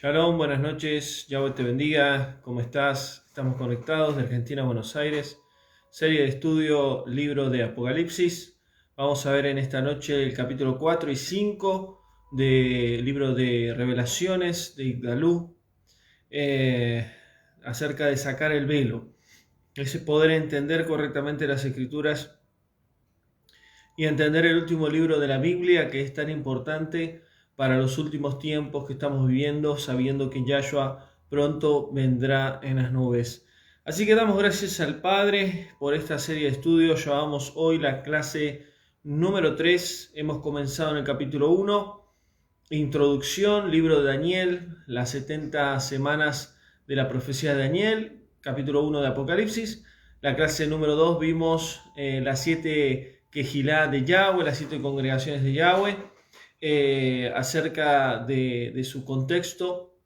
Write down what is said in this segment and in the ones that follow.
Shalom, buenas noches, Yahweh te bendiga, ¿cómo estás? Estamos conectados de Argentina a Buenos Aires, serie de estudio, libro de Apocalipsis. Vamos a ver en esta noche el capítulo 4 y 5 del libro de Revelaciones de Igdalú, acerca de sacar el velo, ese poder entender correctamente las Escrituras y entender el último libro de la Biblia, que es tan importante para los últimos tiempos que estamos viviendo, sabiendo que Yahshua pronto vendrá en las nubes. Así que damos gracias al Padre por esta serie de estudios. Llevamos hoy la clase número 3. Hemos comenzado en el capítulo 1, introducción, libro de Daniel, las 70 semanas de la profecía de Daniel, capítulo 1 de Apocalipsis. La clase número 2 vimos las 7 quejilá de Yahweh, las 7 congregaciones de Yahweh, acerca de su contexto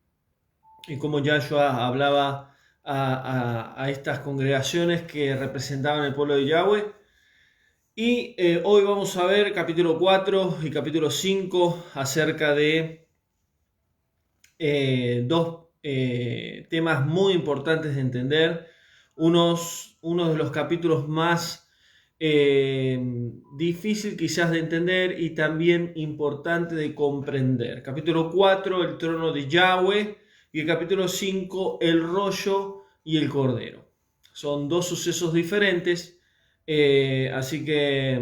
y cómo Yahshua hablaba a estas congregaciones que representaban el pueblo de Yahweh. Y hoy vamos a ver capítulo 4 y capítulo 5 acerca de dos temas muy importantes de entender. Uno de los capítulos más difícil quizás de entender y también importante de comprender. Capítulo 4, el trono de Yahweh, y el capítulo 5, el rollo y el cordero. Son dos sucesos diferentes, así que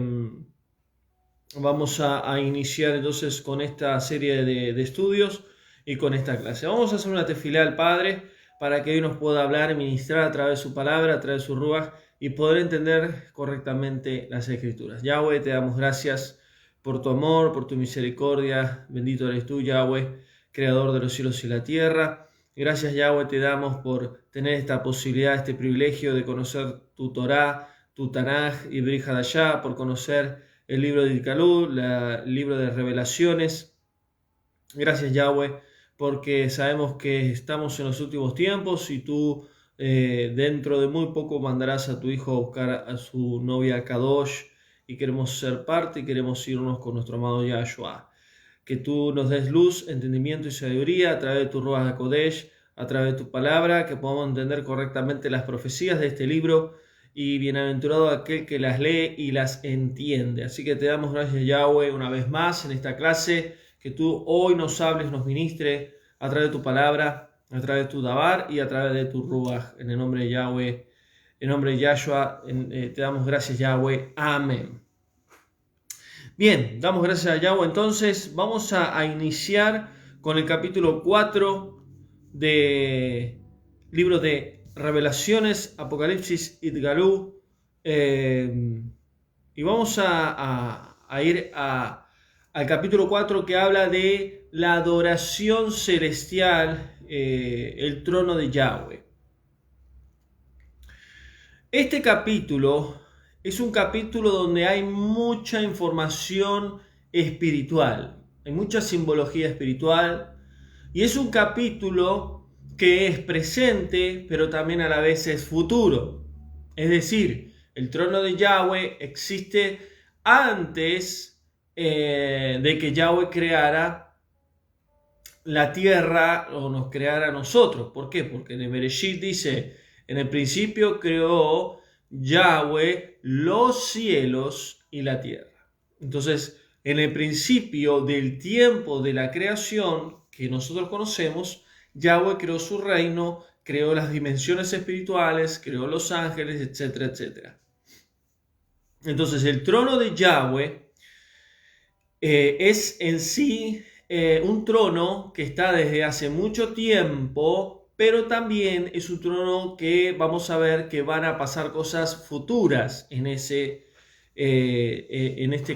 vamos a iniciar entonces con esta serie de estudios y con esta clase. Vamos a hacer una tefilá al Padre para que hoy nos pueda hablar y ministrar a través de su palabra, a través de su ruaj, y poder entender correctamente las Escrituras. Yahweh, te damos gracias por tu amor, por tu misericordia. Bendito eres tú, Yahweh, creador de los cielos y la tierra. Gracias, Yahweh, te damos por tener esta posibilidad, este privilegio de conocer tu Torá, tu Tanaj y Brit Hadashah, por conocer el libro de Igdalú, el libro de Revelaciones. Gracias, Yahweh, porque sabemos que estamos en los últimos tiempos y tú dentro de muy poco mandarás a tu hijo a buscar a su novia Kadosh, y queremos ser parte y queremos irnos con nuestro amado Yahshua. Que tú nos des luz, entendimiento y sabiduría a través de tu Ruach HaKodesh, a través de tu palabra, que podamos entender correctamente las profecías de este libro, y bienaventurado aquel que las lee y las entiende. Así que te damos gracias, Yahweh, una vez más en esta clase, que tú hoy nos hables, nos ministre a través de tu palabra, a través de tu Dabar y a través de tu Ruach. En el nombre de Yahweh, en nombre de Yahshua, te damos gracias, Yahweh. Amén. Bien, damos gracias a Yahweh. Entonces vamos a iniciar con el capítulo 4 de libro de Revelaciones, Apocalipsis, Igdalú, y vamos a ir al capítulo 4, que habla de la adoración celestial, el trono de Yahweh. Este capítulo es un capítulo donde hay mucha información espiritual, hay mucha simbología espiritual, y es un capítulo que es presente, pero también a la vez es futuro. Es decir, el trono de Yahweh existe antes de que Yahweh creara la tierra o nos creara a nosotros. ¿Por qué? Porque en el Bereshit dice: en el principio creó Yahweh los cielos y la tierra. Entonces, en el principio del tiempo de la creación que nosotros conocemos, Yahweh creó su reino, creó las dimensiones espirituales, creó los ángeles, etcétera, etcétera. Entonces, el trono de Yahweh es en sí un trono que está desde hace mucho tiempo, pero también es un trono que vamos a ver que van a pasar cosas futuras en este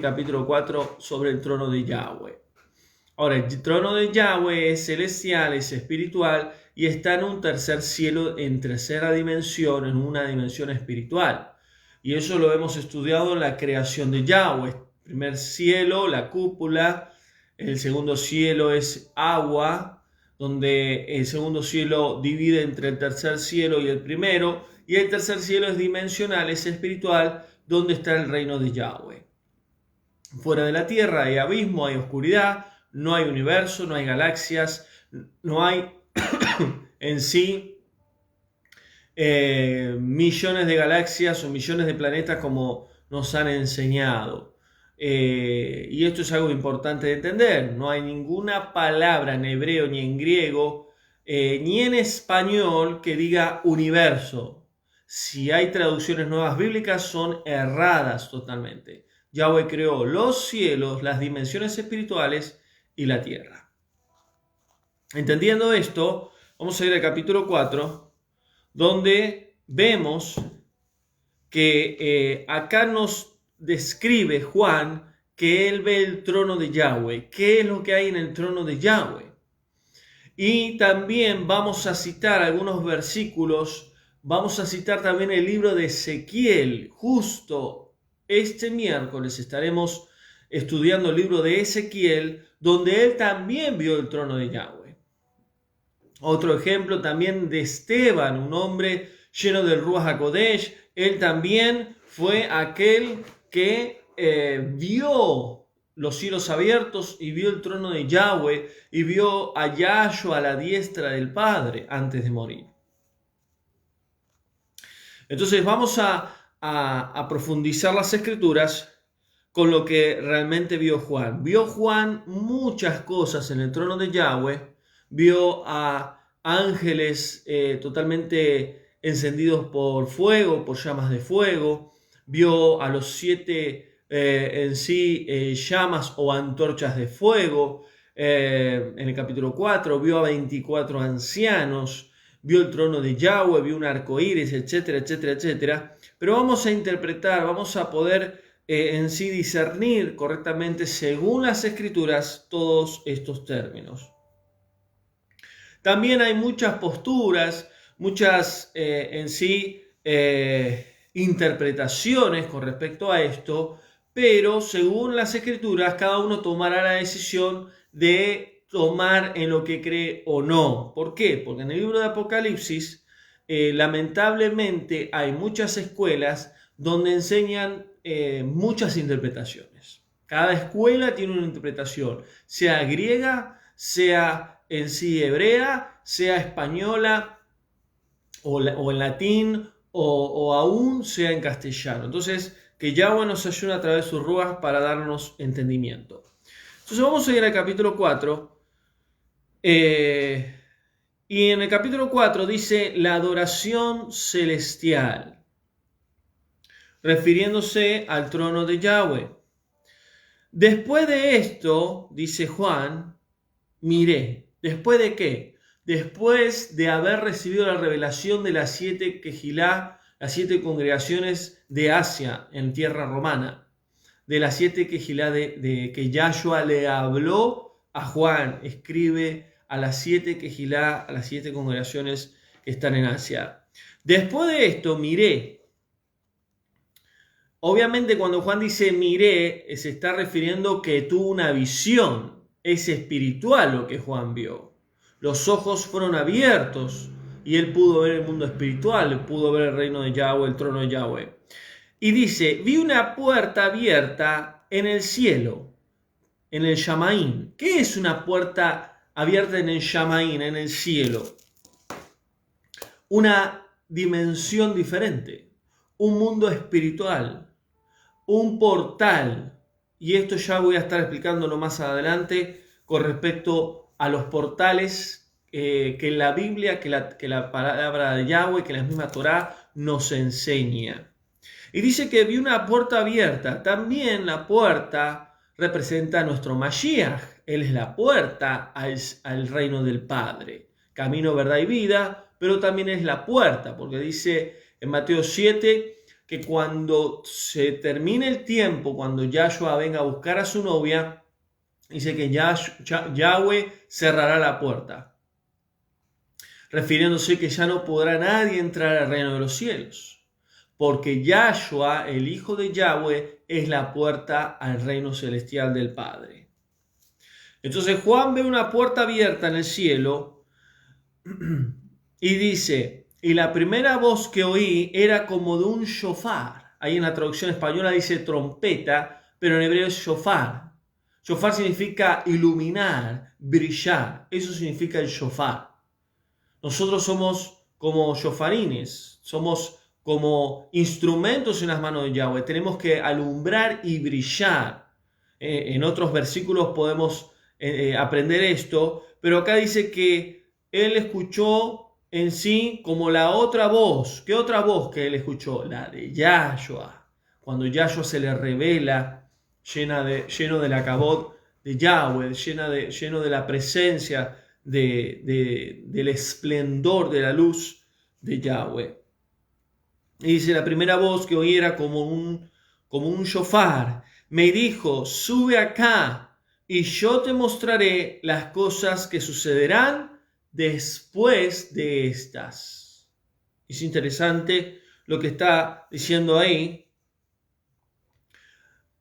capítulo 4 sobre el trono de Yahweh. Ahora, el trono de Yahweh es celestial, es espiritual, y está en un tercer cielo, en tercera dimensión, en una dimensión espiritual. Y eso lo hemos estudiado en la creación de Yahweh. El primer cielo, la cúpula. El segundo cielo es agua, donde el segundo cielo divide entre el tercer cielo y el primero. Y el tercer cielo es dimensional, es espiritual, donde está el reino de Yahweh. Fuera de la tierra hay abismo, hay oscuridad. No hay universo, no hay galaxias, No hay en sí millones de galaxias o millones de planetas como nos han enseñado. Y esto es algo importante de entender. No hay ninguna palabra en hebreo ni en griego ni en español que diga universo. Si hay traducciones nuevas bíblicas, son erradas totalmente. Yahweh creó los cielos, las dimensiones espirituales y la tierra. Entendiendo esto, vamos a ir al capítulo 4, donde vemos que acá nos describe Juan que él ve el trono de Yahweh. ¿Qué es lo que hay en el trono de Yahweh? Y también vamos a citar algunos versículos, vamos a citar también el libro de Ezequiel. Justo este miércoles estaremos estudiando el libro de Ezequiel, donde él también vio el trono de Yahweh. Otro ejemplo también de Esteban, un hombre lleno del Ruach HaKodesh. Él también fue aquel que vio los cielos abiertos y vio el trono de Yahweh y vio a Yahshua a la diestra del Padre antes de morir. Entonces vamos a profundizar las escrituras con lo que realmente vio Juan. Vio Juan muchas cosas en el trono de Yahweh. Vio a ángeles totalmente encendidos por fuego, por llamas de fuego. Vio a los 7 llamas o antorchas de fuego. En el capítulo 4 vio a 24 ancianos. Vio el trono de Yahweh, vio un arco iris, etcétera, etcétera, etcétera. Pero vamos a interpretar, vamos a poder discernir correctamente según las escrituras todos estos términos. También hay muchas posturas, muchas interpretaciones con respecto a esto, pero según las escrituras cada uno tomará la decisión de tomar en lo que cree o no. ¿Por qué? Porque en el libro de Apocalipsis lamentablemente hay muchas escuelas donde enseñan muchas interpretaciones. Cada escuela tiene una interpretación, sea griega, sea en sí hebrea, sea española o en latín o aún sea en castellano. Entonces, que Yahweh nos ayude a través de sus ruas para darnos entendimiento. Entonces vamos a ir al capítulo 4. Y en el capítulo 4 dice la adoración celestial, refiriéndose al trono de Yahweh. Después de esto, dice Juan, miré. ¿Después de qué? Después de haber recibido la revelación de las 7 Kehilá, las 7 congregaciones de Asia en tierra romana, de las 7 Kehilá de que Yahshua le habló a Juan, escribe a las 7 Kehilá, a las 7 congregaciones que están en Asia. Después de esto miré. Obviamente cuando Juan dice miré, se está refiriendo que tuvo una visión. Es espiritual lo que Juan vio. Los ojos fueron abiertos y él pudo ver el mundo espiritual, pudo ver el reino de Yahweh, el trono de Yahweh. Y dice, vi una puerta abierta en el cielo, en el Shamaín. ¿Qué es una puerta abierta en el Shamaín, en el cielo? Una dimensión diferente, un mundo espiritual, un portal. Y esto ya voy a estar explicándolo más adelante con respecto a los portales que en la Biblia, que la palabra de Yahweh, que la misma Torá nos enseña. Y dice que vi una puerta abierta. También la puerta representa a nuestro Mashiach. Él es la puerta al reino del Padre. Camino, verdad y vida, pero también es la puerta, porque dice en Mateo 7 que cuando se termine el tiempo, cuando Yahshua venga a buscar a su novia, dice que Yahweh cerrará la puerta, refiriéndose que ya no podrá nadie entrar al reino de los cielos, porque Yahshua, el Hijo de Yahweh, es la puerta al reino celestial del Padre. Entonces Juan ve una puerta abierta en el cielo y dice, y la primera voz que oí era como de un shofar. Ahí en la traducción española dice trompeta, pero en hebreo es shofar. Shofar significa iluminar, brillar. Eso significa el shofar. Nosotros somos como shofarines, somos como instrumentos en las manos de Yahweh. Tenemos que alumbrar y brillar. En otros versículos podemos aprender esto, pero acá dice que él escuchó en sí como la otra voz. ¿Qué otra voz que él escuchó? La de Yahshua. Cuando Yahshua se le revela lleno de la kabod de Yahweh, lleno de la presencia del esplendor de la luz de Yahweh. Y dice, la primera voz que oí era como un shofar. Me dijo, sube acá y yo te mostraré las cosas que sucederán después de estas. Es interesante lo que está diciendo ahí.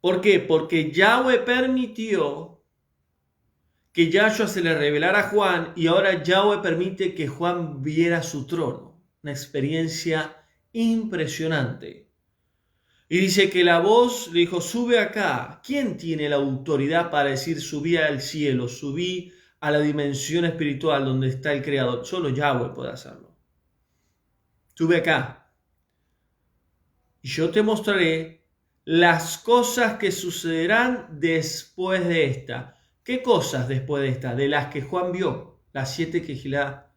¿Por qué? Porque Yahweh permitió que Yahshua se le revelara a Juan y ahora Yahweh permite que Juan viera su trono. Una experiencia impresionante. Y dice que la voz le dijo, sube acá. ¿Quién tiene la autoridad para decir subí al cielo, subí a la dimensión espiritual donde está el Creador? Solo Yahweh puede hacerlo. Sube acá. Y yo te mostraré las cosas que sucederán después de esta. ¿Qué cosas después de esta? De las que Juan vio, las 7 quejilá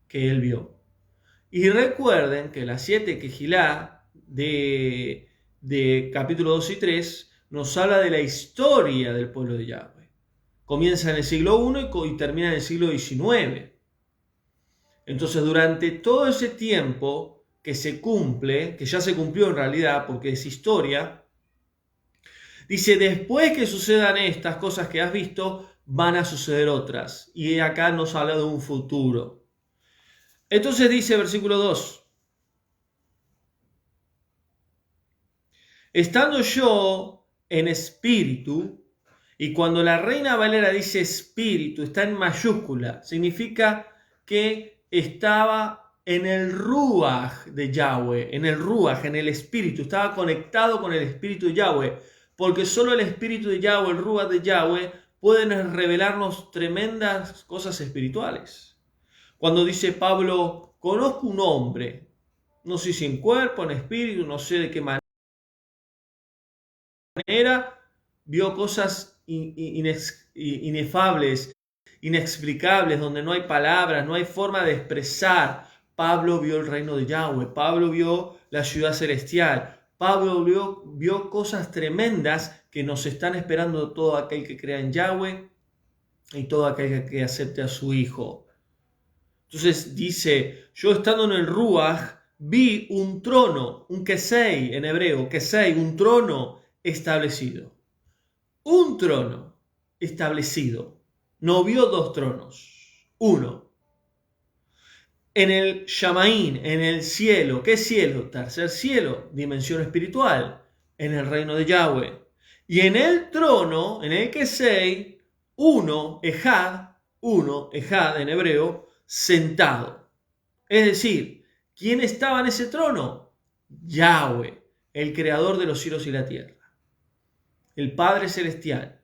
que él vio. Y recuerden que las 7 quejilá de capítulo 2 y 3 nos habla de la historia del pueblo de Yahweh. Comienza en el siglo I y termina en el siglo XIX. Entonces, durante todo ese tiempo que se cumple, que ya se cumplió en realidad porque es historia, dice, después que sucedan estas cosas que has visto, van a suceder otras. Y acá nos habla de un futuro. Entonces dice versículo 2. Estando yo en espíritu, y cuando la Reina Valera dice espíritu, está en mayúscula, significa que estaba en el Ruach de Yahweh, en el Ruach, en el espíritu, estaba conectado con el espíritu de Yahweh, porque solo el espíritu de Yahweh, el Ruach de Yahweh, pueden revelarnos tremendas cosas espirituales. Cuando dice Pablo, conozco un hombre, no sé si en cuerpo, en espíritu, no sé de qué manera, vio cosas inefables, inexplicables, donde no hay palabras, no hay forma de expresar. Pablo vio el reino de Yahweh, Pablo vio la ciudad celestial, Pablo vio cosas tremendas que nos están esperando todo aquel que crea en Yahweh y todo aquel que acepte a su Hijo. Entonces dice, yo estando en el Ruach, vi un trono, un kesei en hebreo, kesei, un trono establecido. Un trono establecido. No vio 2 tronos, uno. En el Shamaín, en el cielo. ¿Qué cielo? Tercer cielo, dimensión espiritual, en el reino de Yahweh. Y en el trono, en el Kesei, uno, Ejad en hebreo, sentado. Es decir, ¿quién estaba en ese trono? Yahweh, el creador de los cielos y la tierra. El Padre Celestial.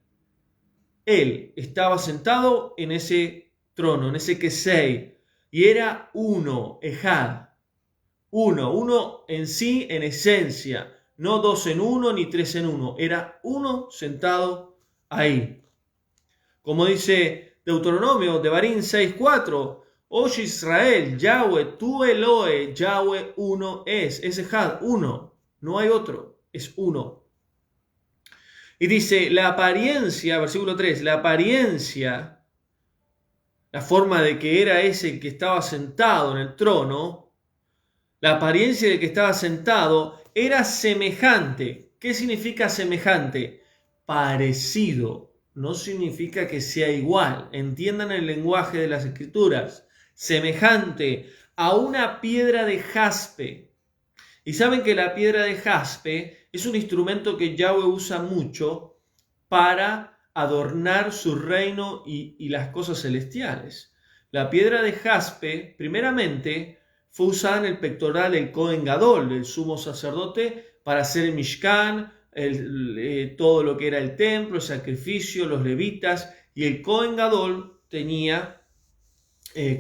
Él estaba sentado en ese trono, en ese Kesei, y era uno, Ejad. Uno en sí, en esencia. No 2 en 1 ni 3 en 1. Era uno sentado ahí. Como dice Deuteronomio, Devarim 6:4. Oye Israel, Yahweh, tu Elohe, Yahweh uno es. Es Ejad, uno. No hay otro. Es uno. Y dice, la apariencia, versículo 3, la apariencia, la forma de que era ese que estaba sentado en el trono, la apariencia de que estaba sentado era semejante. ¿Qué significa semejante? Parecido. No significa que sea igual. Entiendan el lenguaje de las Escrituras. Semejante a una piedra de jaspe. Y saben que la piedra de jaspe es un instrumento que Yahweh usa mucho para adornar su reino y las cosas celestiales. La piedra de jaspe, primeramente, fue usada en el pectoral del Cohen Gadol, del sumo sacerdote, para hacer el Mishkan, todo lo que era el templo, el sacrificio, los levitas, y el Cohen Gadol tenía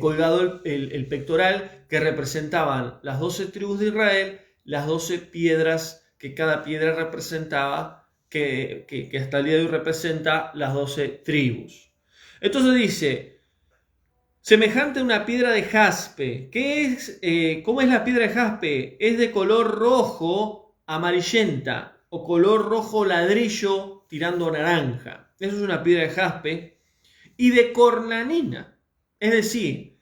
colgado el pectoral que representaban las 12 tribus de Israel, las 12 piedras que cada piedra representaba, que hasta el día de hoy representa las 12 tribus. Entonces dice, semejante a una piedra de jaspe. ¿Cómo es la piedra de jaspe? Es de color rojo amarillenta o color rojo ladrillo tirando naranja. Eso es una piedra de jaspe. Y de cornalina. Es decir,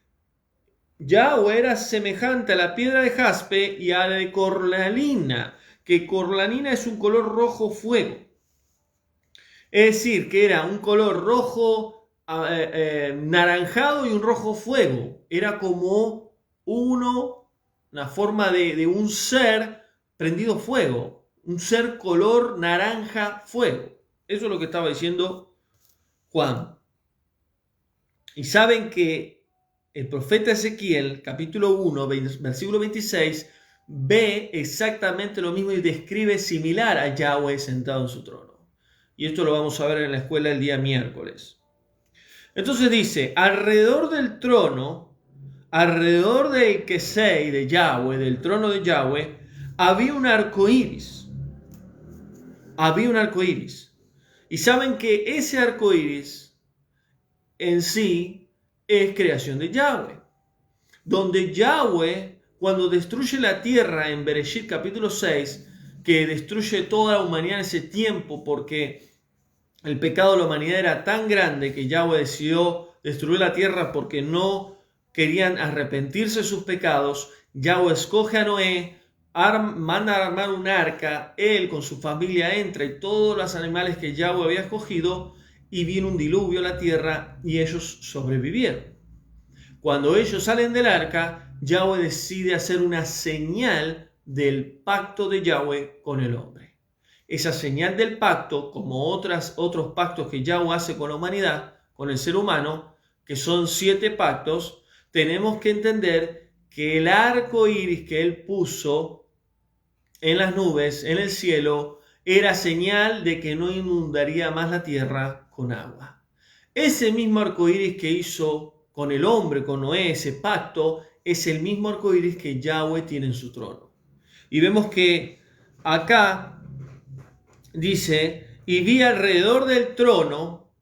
Yahweh era semejante a la piedra de jaspe y a la de cornalina, que cornalina es un color rojo fuego. Es decir, que era un color rojo naranjado y un rojo fuego. Era como una forma de un ser prendido fuego, un ser color naranja fuego. Eso es lo que estaba diciendo Juan. Y saben que el profeta Ezequiel, capítulo 1, versículo 26, ve exactamente lo mismo y describe similar a Yahweh sentado en su trono. Y esto lo vamos a ver en la escuela el día miércoles. Entonces dice, alrededor del trono, alrededor del Kesei de Yahweh, del trono de Yahweh, había un arco iris. Había un arco iris. Y saben que ese arco iris en sí es creación de Yahweh. Donde Yahweh, cuando destruye la tierra en Bereshit capítulo 6, que destruye toda la humanidad en ese tiempo porque el pecado de la humanidad era tan grande que Yahweh decidió destruir la tierra porque no querían arrepentirse de sus pecados. Yahweh escoge a Noé, manda a armar un arca, él con su familia entra y todos los animales que Yahweh había escogido, y vino un diluvio a la tierra y ellos sobrevivieron. Cuando ellos salen del arca, Yahweh decide hacer una señal del pacto de Yahweh con el hombre. Esa señal del pacto, como otros pactos que Yahweh hace con la humanidad, con el ser humano, que son 7 pactos, tenemos que entender que el arco iris que él puso en las nubes, en el cielo, era señal de que no inundaría más la tierra con agua. Ese mismo arco iris que hizo con el hombre, con Noé, ese pacto, es el mismo arco iris que Yahweh tiene en su trono. Y vemos que acá dice, y vi alrededor del trono,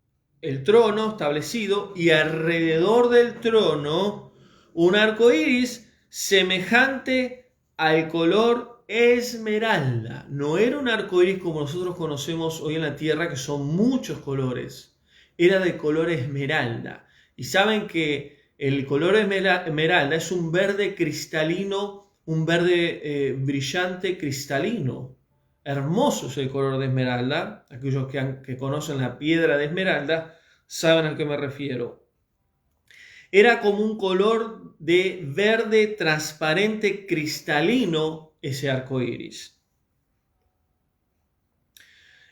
el trono establecido, y alrededor del trono un arco iris semejante al color esmeralda. No era un arco iris como nosotros conocemos hoy en la tierra, que son muchos colores. Era de color esmeralda. Y saben que el color esmeralda es un verde cristalino, un verde brillante cristalino. Hermoso es el color de esmeralda. Aquellos que conocen la piedra de esmeralda saben a qué me refiero. Era como un color de verde transparente cristalino ese arco iris.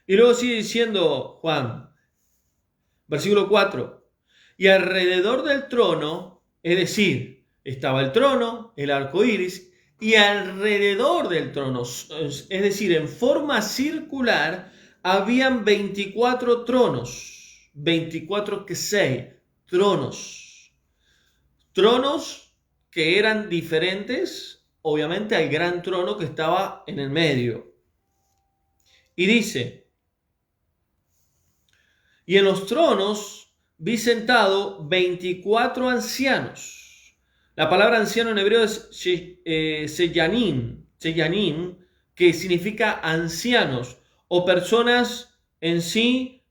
Y luego sigue diciendo Juan, versículo 4, y alrededor del trono, es decir, estaba el trono, el arco iris, y alrededor del trono, es decir, en forma circular, habían 24 tronos, 24 Kesei, tronos que eran diferentes, obviamente, al gran trono que estaba en el medio. Y dice, y en los tronos vi sentado 24 ancianos. La palabra anciano en hebreo es seyanim, que significa ancianos o personas en sí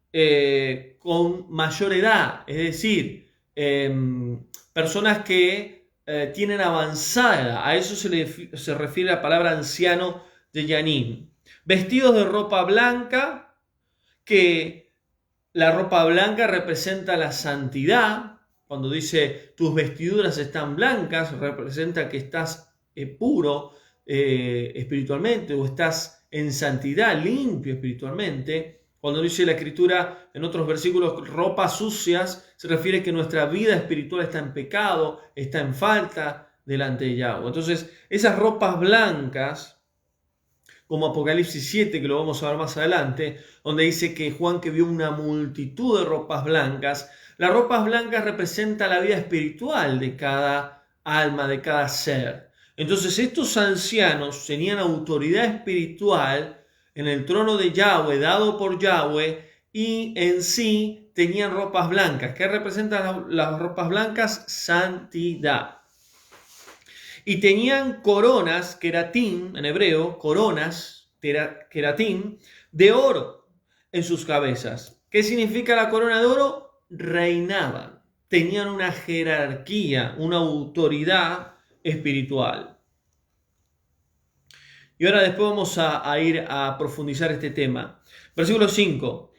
con mayor edad, es decir, personas que tienen avanzada edad. A eso se refiere la palabra anciano de Yanim. Vestidos de ropa blanca, que la ropa blanca representa la santidad. Cuando dice tus vestiduras están blancas, representa que estás puro espiritualmente o estás en santidad, limpio espiritualmente. Cuando dice la Escritura en otros versículos ropas sucias, se refiere que nuestra vida espiritual está en pecado, está en falta delante de Yahweh. Entonces, esas ropas blancas como Apocalipsis 7, que lo vamos a ver más adelante, donde dice que Juan que vio una multitud de ropas blancas. Las ropas blancas representan la vida espiritual de cada alma, de cada ser. Entonces estos ancianos tenían autoridad espiritual en el trono de Yahweh, dado por Yahweh, y en sí tenían ropas blancas. ¿Qué representan las ropas blancas? Santidad. Y tenían coronas, queratín en hebreo, coronas, queratín, de oro en sus cabezas. ¿Qué significa la corona de oro? Reinaban, tenían una jerarquía, una autoridad espiritual. Y ahora después vamos a ir a profundizar este tema. Versículo 5.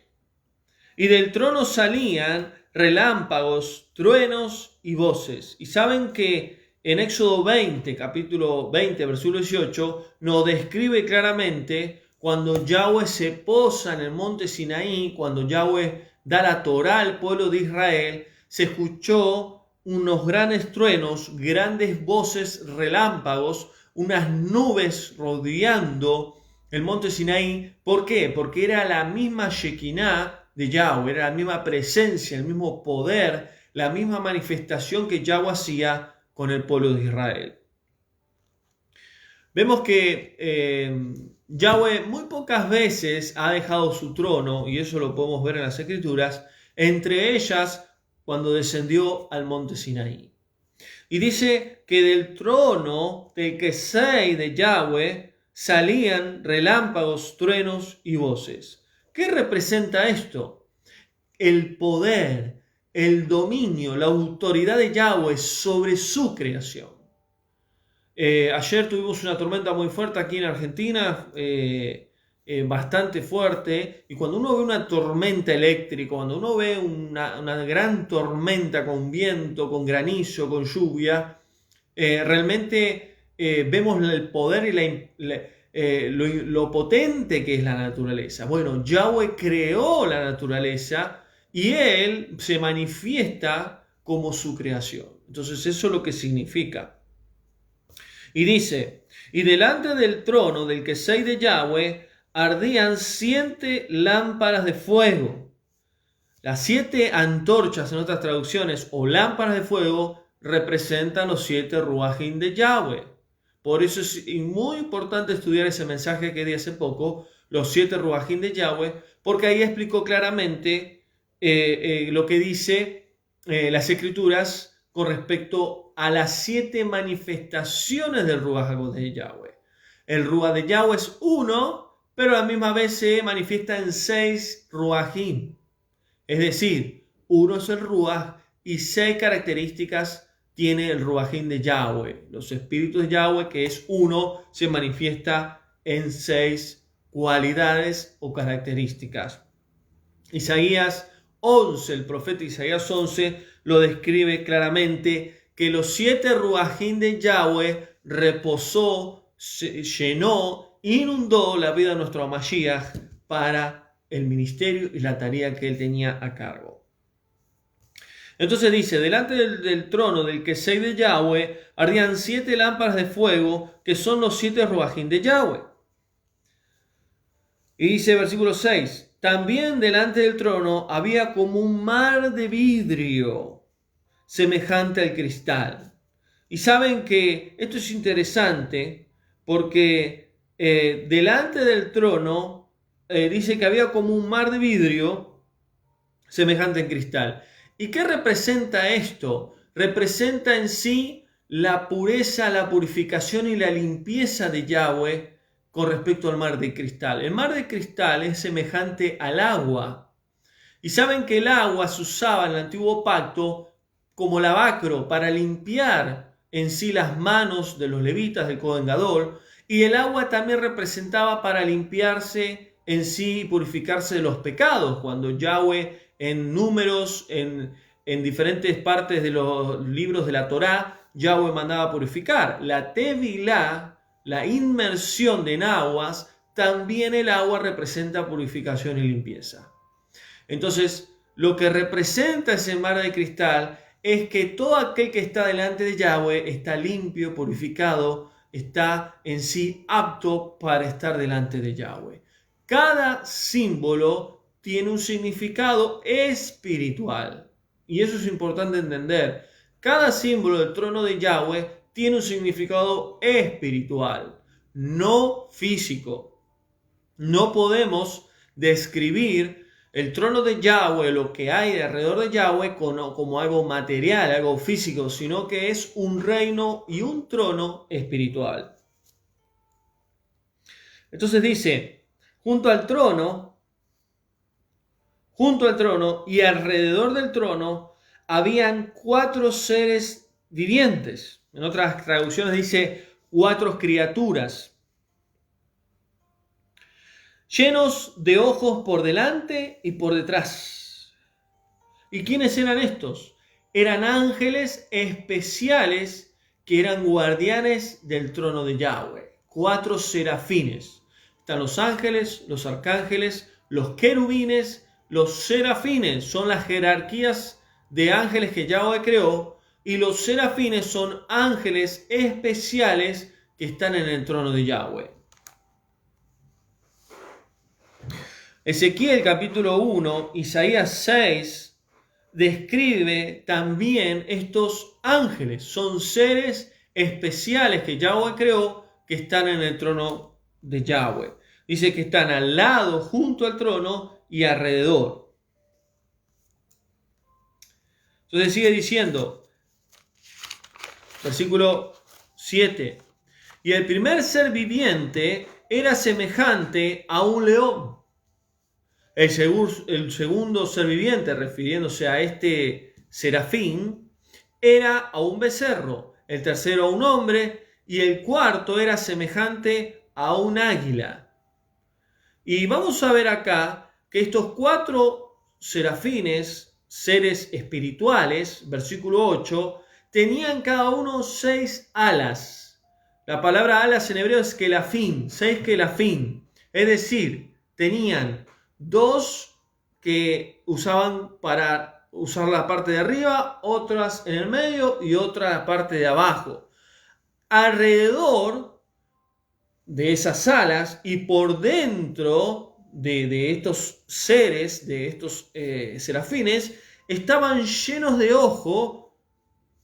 Y del trono salían relámpagos, truenos y voces. Y saben que en Éxodo 20, capítulo 20, versículo 18, nos describe claramente cuando Yahweh se posa en el monte Sinaí, cuando Yahweh da la Torá al pueblo de Israel, se escuchó unos grandes truenos, grandes voces, relámpagos, unas nubes rodeando el monte Sinaí. ¿Por qué? Porque era la misma Shekinah de Yahweh, era la misma presencia, el mismo poder, la misma manifestación que Yahweh hacía con el pueblo de Israel. Vemos que Yahweh muy pocas veces ha dejado su trono, y eso lo podemos ver en las Escrituras, entre ellas cuando descendió al monte Sinaí. Y dice que del trono del Kesei de Yahweh salían relámpagos, truenos y voces. ¿Qué representa esto? El poder, el dominio, la autoridad de Yahweh sobre su creación. Ayer tuvimos una tormenta muy fuerte aquí en Argentina, bastante fuerte, y cuando uno ve una tormenta eléctrica, cuando uno ve una gran tormenta con viento, con granizo, con lluvia, realmente vemos el poder y lo potente que es la naturaleza. Bueno, Yahweh creó la naturaleza y Él se manifiesta como su creación. Entonces eso es lo que significa. Y dice, y delante del trono del Kesei de Yahweh ardían 7 lámparas de fuego. Las 7 antorchas en otras traducciones o lámparas de fuego representan los 7 ruajim de Yahweh. Por eso es muy importante estudiar ese mensaje que di hace poco, los 7 ruajim de Yahweh, porque ahí explicó claramente lo que dice las Escrituras con respecto a las 7 manifestaciones del Ruach de Yahweh. El Ruach de Yahweh es uno, pero a la misma vez se manifiesta en 6 ruajim. Es decir, uno es el Ruach y 6 características tiene el ruajim de Yahweh. Los espíritus de Yahweh, que es uno, se manifiesta en 6 cualidades o características. Isaías 11, el profeta Isaías 11, lo describe claramente que los 7 ruajim de Yahweh reposó, llenó, inundó la vida de nuestro Mashiach para el ministerio y la tarea que él tenía a cargo. Entonces dice, delante del trono del Kesei de Yahweh ardían 7 lámparas de fuego, que son los 7 ruajim de Yahweh. Y dice versículo 6, también delante del trono había como un mar de vidrio, semejante al cristal. Y saben que esto es interesante porque delante del trono dice que había como un mar de vidrio semejante al cristal. ¿Y qué representa esto? Representa en sí la pureza, la purificación y la limpieza de Yahweh con respecto al mar de cristal. El mar de cristal es semejante al agua. Y saben que el agua se usaba en el antiguo pacto como lavacro para limpiar en sí las manos de los levitas del Kohen Gadol, y el agua también representaba para limpiarse en sí y purificarse de los pecados. Cuando Yahweh en números, en diferentes partes de los libros de la Torá, Yahweh mandaba purificar. La tevilá, la inmersión en aguas, también el agua representa purificación y limpieza. Entonces, lo que representa ese mar de cristal es que todo aquel que está delante de Yahweh está limpio, purificado está en sí apto para estar delante de Yahweh. Cada símbolo tiene un significado espiritual. Y eso es importante entender. Cada símbolo del trono de Yahweh tiene un significado espiritual, no físico. No podemos describir el trono de Yahweh, lo que hay alrededor de Yahweh, como algo material, algo físico, sino que es un reino y un trono espiritual. Entonces dice, junto al trono y alrededor del trono habían 4 seres vivientes. En otras traducciones dice 4 criaturas, llenos de ojos por delante y por detrás. ¿Y quiénes eran estos? Eran ángeles especiales que eran guardianes del trono de Yahweh. 4 serafines. Están los ángeles, los arcángeles, los querubines, los serafines. Son las jerarquías de ángeles que Yahweh creó. Y los serafines son ángeles especiales que están en el trono de Yahweh. Ezequiel capítulo 1, Isaías 6, describe también estos ángeles. Son seres especiales que Yahweh creó que están en el trono de Yahweh. Dice que están al lado, junto al trono y alrededor. Entonces sigue diciendo, versículo 7, y el primer ser viviente era semejante a un león. El segundo ser viviente, refiriéndose a este serafín, era a un becerro, el tercero a un hombre y el cuarto era semejante a un águila. Y vamos a ver acá que estos 4 serafines, seres espirituales, versículo 8, tenían cada uno 6 alas. La palabra alas en hebreo es kelafim, 6 kelafim, es decir, tenían 2 que usaban para usar la parte de arriba, otras en el medio y otra la parte de abajo. Alrededor de esas alas y por dentro de estos seres, de estos serafines, estaban llenos de ojo,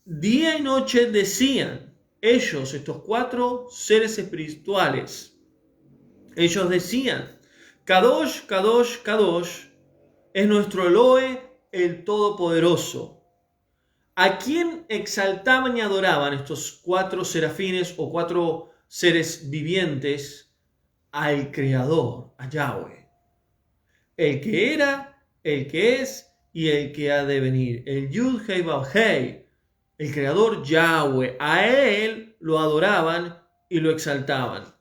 día y noche decían, ellos, estos 4 seres espirituales, ellos decían, Kadosh, Kadosh, Kadosh, es nuestro Elohe, el Todopoderoso. ¿A quién exaltaban y adoraban estos 4 serafines o 4 seres vivientes? Al Creador, a Yahweh. El que era, el que es y el que ha de venir. El Yud Hei Vav Hei, el Creador Yahweh. A él lo adoraban y lo exaltaban.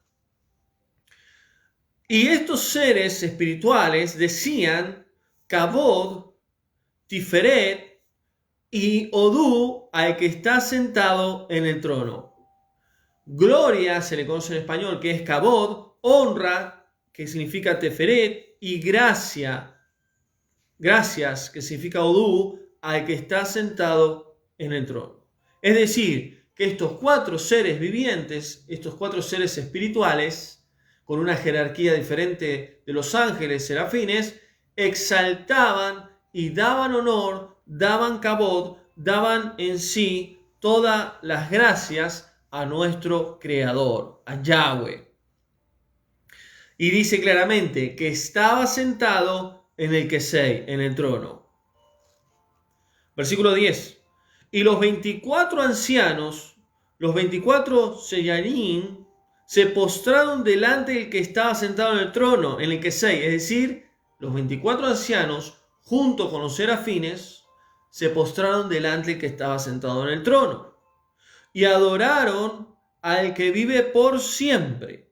Y estos seres espirituales decían Kabod, Tiferet y Odú al que está sentado en el trono. Gloria se le conoce en español, que es Kabod, honra, que significa Tiferet, y gracias, que significa Odú, al que está sentado en el trono. Es decir, que estos 4 seres vivientes, estos 4 seres espirituales, con una jerarquía diferente de los ángeles serafines, exaltaban y daban honor, daban kabod, daban en sí todas las gracias a nuestro Creador, a Yahweh. Y dice claramente que estaba sentado en el Kesei, en el trono. Versículo 10. Y los 24 ancianos, los 24 seyarim, se postraron delante del que estaba sentado en el trono, en el Kesei, es decir, los 24 ancianos, junto con los serafines, se postraron delante del que estaba sentado en el trono y adoraron al que vive por siempre.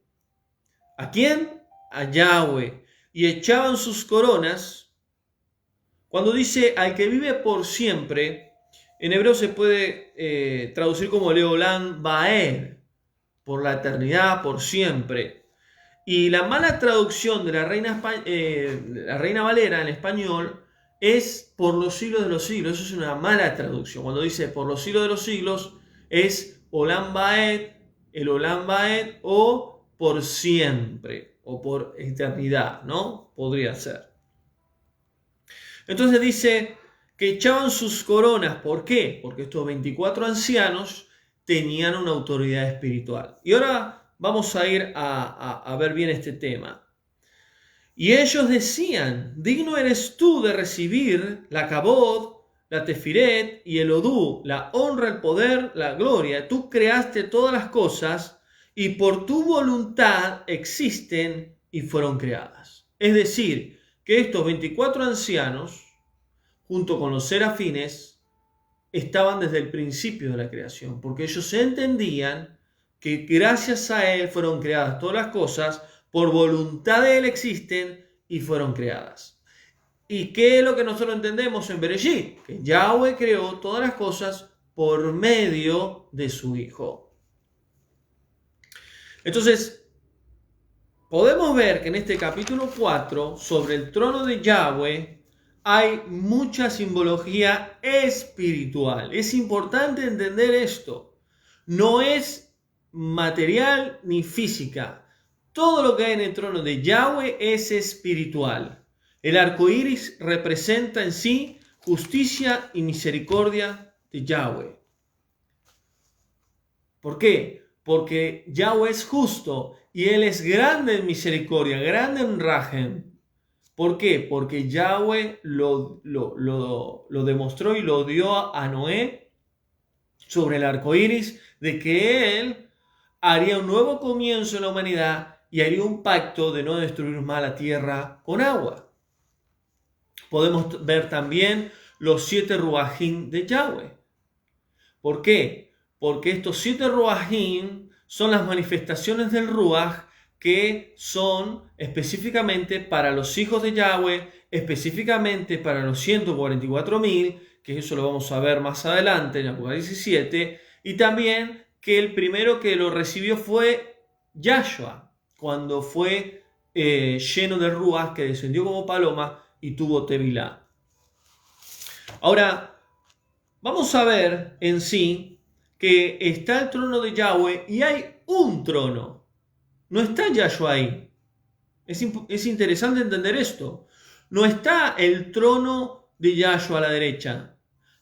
¿A quién? A Yahweh. Y echaban sus coronas. Cuando dice al que vive por siempre, en hebreo se puede traducir como Leolam Baer, por la eternidad, por siempre. Y la mala traducción de la Reina Valera en español es por los siglos de los siglos. Eso es una mala traducción. Cuando dice por los siglos de los siglos es Olam Baed, el Olam Vaed o por siempre o por eternidad, ¿no? Podría ser. Entonces dice que echaban sus coronas. ¿Por qué? Porque estos 24 ancianos tenían una autoridad espiritual. Y ahora vamos a ir a ver bien este tema. Y ellos decían: digno eres tú de recibir la kabod, la tefiret y el odú, la honra, el poder, la gloria. Tú creaste todas las cosas y por tu voluntad existen y fueron creadas. Es decir, que estos 24 ancianos, junto con los serafines, estaban desde el principio de la creación, porque ellos entendían que gracias a Él fueron creadas todas las cosas, por voluntad de Él existen y fueron creadas. ¿Y qué es lo que nosotros entendemos en Bereshit? Que Yahweh creó todas las cosas por medio de su Hijo. Entonces, podemos ver que en este capítulo 4, sobre el trono de Yahweh, hay mucha simbología espiritual. Es importante entender esto. No es material ni física. Todo lo que hay en el trono de Yahweh es espiritual. El arco iris representa en sí justicia y misericordia de Yahweh. ¿Por qué? Porque Yahweh es justo y Él es grande en misericordia, grande en rajem. ¿Por qué? Porque Yahweh lo demostró y lo dio a Noé sobre el arco iris, de que Él haría un nuevo comienzo en la humanidad y haría un pacto de no destruir más la tierra con agua. Podemos ver también los 7 ruajim de Yahweh. ¿Por qué? Porque estos 7 ruajim son las manifestaciones del ruaj, que son específicamente para los hijos de Yahweh, específicamente para los 144.000, que eso lo vamos a ver más adelante en Apocalipsis 17, y también que el primero que lo recibió fue Yahshua, cuando fue lleno de ruaj, que descendió como paloma y tuvo tevilá. Ahora, vamos a ver en sí que está el trono de Yahweh y hay un trono. No está Yahshua ahí. Es interesante entender esto. No está el trono de Yahshua a la derecha.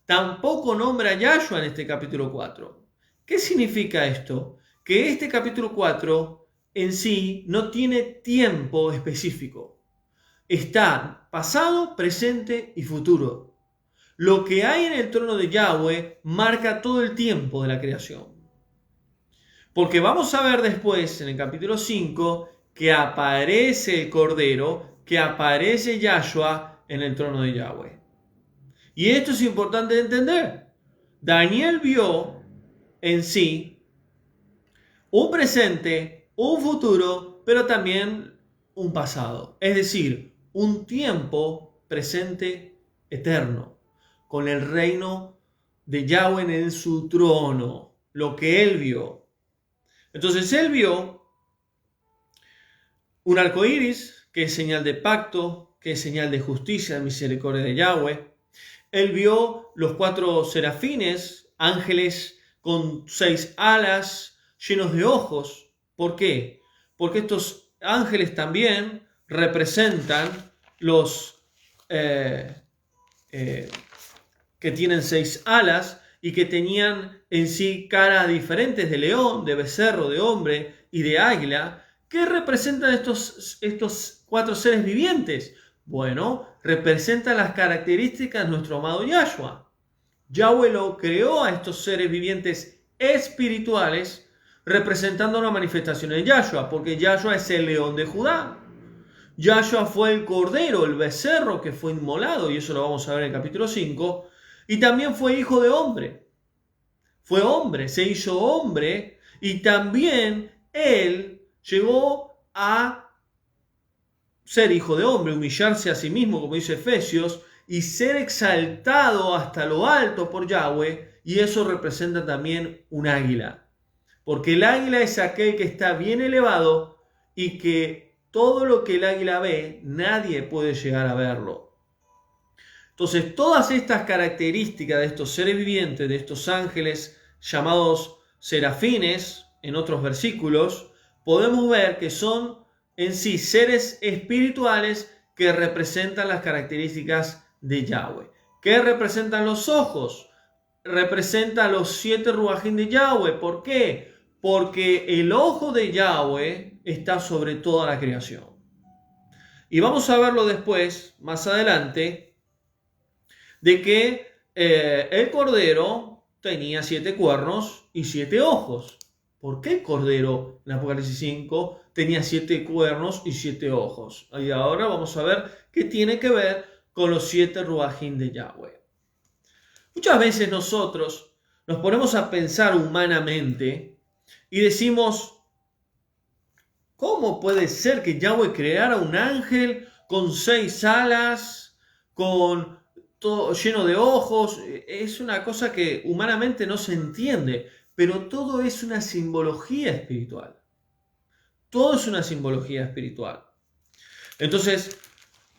Tampoco nombra a Yahshua en este capítulo 4. ¿Qué significa esto? Que este capítulo 4 en sí no tiene tiempo específico. Está pasado, presente y futuro. Lo que hay en el trono de Yahweh marca todo el tiempo de la creación. Porque vamos a ver después, en el capítulo 5, que aparece el Cordero, que aparece Yahshua en el trono de Yahweh. Y esto es importante de entender. Daniel vio en sí un presente, un futuro, pero también un pasado. Es decir, un tiempo presente eterno, con el reino de Yahweh en su trono, lo que él vio. Entonces él vio un arco iris, que es señal de pacto, que es señal de justicia, de misericordia de Yahweh. Él vio los 4 serafines, ángeles con 6 alas, llenos de ojos. ¿Por qué? Porque estos ángeles también representan los que tienen 6 alas y que tenían en sí caras diferentes de león, de becerro, de hombre y de águila. ¿Qué representan estos 4 seres vivientes? Bueno, representan las características de nuestro amado Yahshua. Yahweh lo creó a estos seres vivientes espirituales, representando una manifestación de Yahshua, porque Yahshua es el león de Judá. Yahshua fue el cordero, el becerro que fue inmolado, y eso lo vamos a ver en el capítulo 5, y también fue hijo de hombre. Fue hombre, se hizo hombre, y también él llegó a ser hijo de hombre, humillarse a sí mismo, como dice Efesios, y ser exaltado hasta lo alto por Yahweh, y eso representa también un águila. Porque el águila es aquel que está bien elevado y que todo lo que el águila ve, nadie puede llegar a verlo. Entonces, todas estas características de estos seres vivientes, de estos ángeles llamados serafines, en otros versículos, podemos ver que son en sí seres espirituales que representan las características de Yahweh. ¿Qué representan los ojos? Representa los 7 ruajim de Yahweh. ¿Por qué? Porque el ojo de Yahweh está sobre toda la creación. Y vamos a verlo después, más adelante, de que el cordero tenía 7 cuernos y 7 ojos. ¿Por qué el cordero en Apocalipsis 5 tenía 7 cuernos y 7 ojos? Y ahora vamos a ver qué tiene que ver con los 7 ruajim de Yahweh. Muchas veces nosotros nos ponemos a pensar humanamente y decimos, ¿cómo puede ser que Yahweh creara un ángel con 6 alas, con todo lleno de ojos? Es una cosa que humanamente no se entiende, pero todo es una simbología espiritual. Todo es una simbología espiritual. Entonces,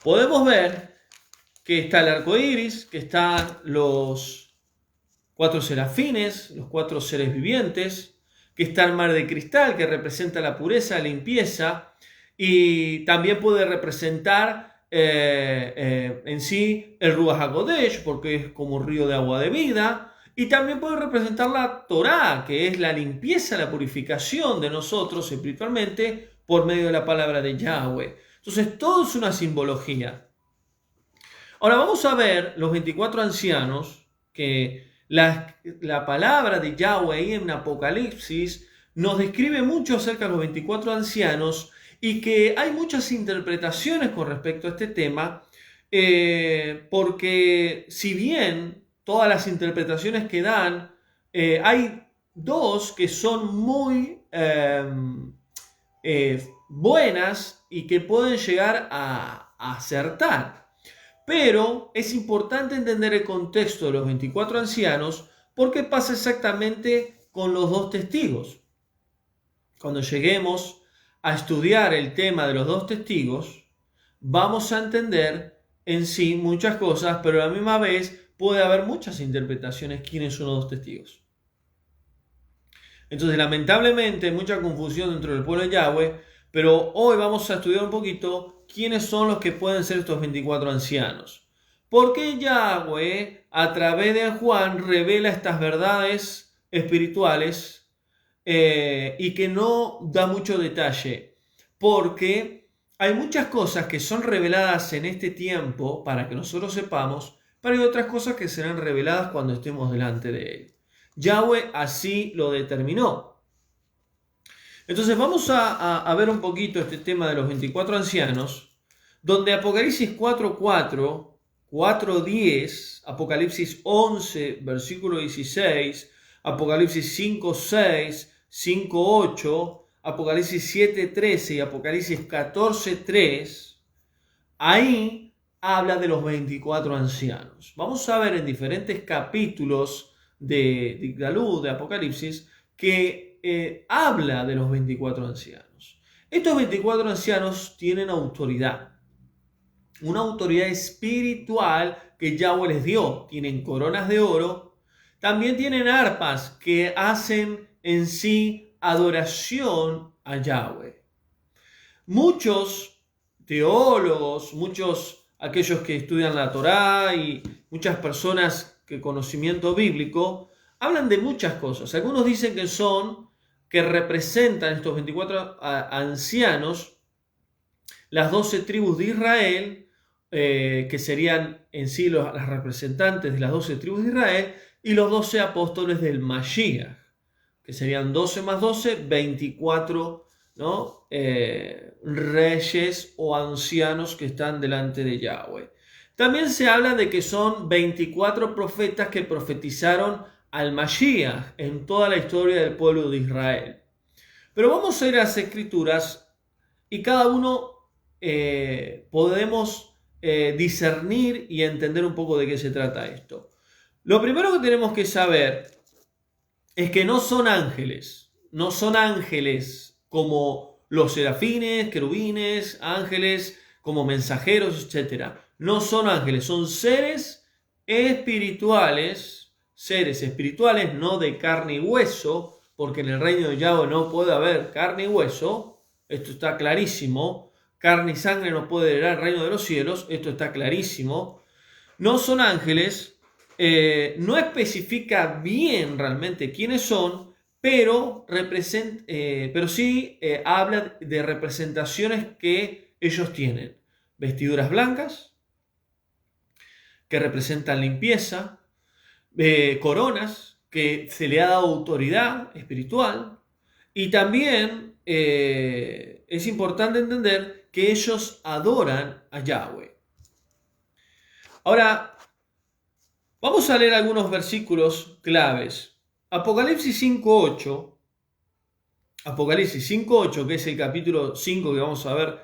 podemos ver que está el arco iris, que están los 4 serafines, los 4 seres vivientes, que está el mar de cristal, que representa la pureza, la limpieza, y también puede representar en sí el Ruach HaKodesh, porque es como un río de agua de vida, y también puede representar la Torá, que es la limpieza, la purificación de nosotros espiritualmente por medio de la palabra de Yahweh. Entonces, todo es una simbología. Ahora vamos a ver los 24 ancianos, que la palabra de Yahweh ahí en Apocalipsis nos describe mucho acerca de los 24 ancianos y que hay muchas interpretaciones con respecto a este tema, porque si bien todas las interpretaciones que dan, hay 2 que son muy buenas y que pueden llegar a acertar. Pero es importante entender el contexto de los 24 ancianos porque pasa exactamente con los 2 testigos. Cuando lleguemos a estudiar el tema de los 2 testigos, vamos a entender en sí muchas cosas, pero a la misma vez puede haber muchas interpretaciones quiénes son los 2 testigos. Entonces, lamentablemente, hay mucha confusión dentro del pueblo de Yahweh, pero hoy vamos a estudiar un poquito quiénes son los que pueden ser estos 24 ancianos. Porque Yahweh, a través de Juan, revela estas verdades espirituales y que no da mucho detalle. Porque hay muchas cosas que son reveladas en este tiempo para que nosotros sepamos, pero hay otras cosas que serán reveladas cuando estemos delante de Él. Yahweh así lo determinó. Entonces vamos a ver un poquito este tema de los 24 ancianos, donde Apocalipsis 4.4, 4.10, Apocalipsis 11, versículo 16, Apocalipsis 5.6, 5.8, Apocalipsis 7.13 y Apocalipsis 14.3, ahí habla de los 24 ancianos. Vamos a ver en diferentes capítulos de Galú, de Apocalipsis, que habla de los 24 ancianos. Estos 24 ancianos tienen autoridad, una autoridad espiritual que Yahweh les dio. Tienen coronas de oro, también tienen arpas que hacen en sí adoración a Yahweh. Muchos teólogos, aquellos que estudian la Torá y muchas personas que conocimiento bíblico, hablan de muchas cosas. Algunos dicen que representan estos 24 ancianos las 12 tribus de Israel, que serían en sí las representantes de las 12 tribus de Israel, y los 12 apóstoles del Mashiach, que serían 12 más 12, 24, ¿no? Reyes o ancianos que están delante de Yahweh. También se habla de que son 24 profetas que profetizaron al Mashiach en toda la historia del pueblo de Israel. Pero vamos a ir a las Escrituras y cada uno podemos discernir y entender un poco de qué se trata esto. Lo primero que tenemos que saber es que no son ángeles como los serafines, querubines, ángeles como mensajeros, etc. No son ángeles, son seres espirituales, no de carne y hueso, porque en el reino de Yahweh no puede haber carne y hueso, esto está clarísimo. Carne y sangre no puede heredar el reino de los cielos, esto está clarísimo. No son ángeles, no especifica bien realmente quiénes son, pero sí habla de representaciones que ellos tienen. Vestiduras blancas, que representan limpieza, coronas, que se le ha dado autoridad espiritual, y también es importante entender que ellos adoran a Yahweh. Ahora, vamos a leer algunos versículos claves. Apocalipsis 5.8, que es el capítulo 5 que vamos a ver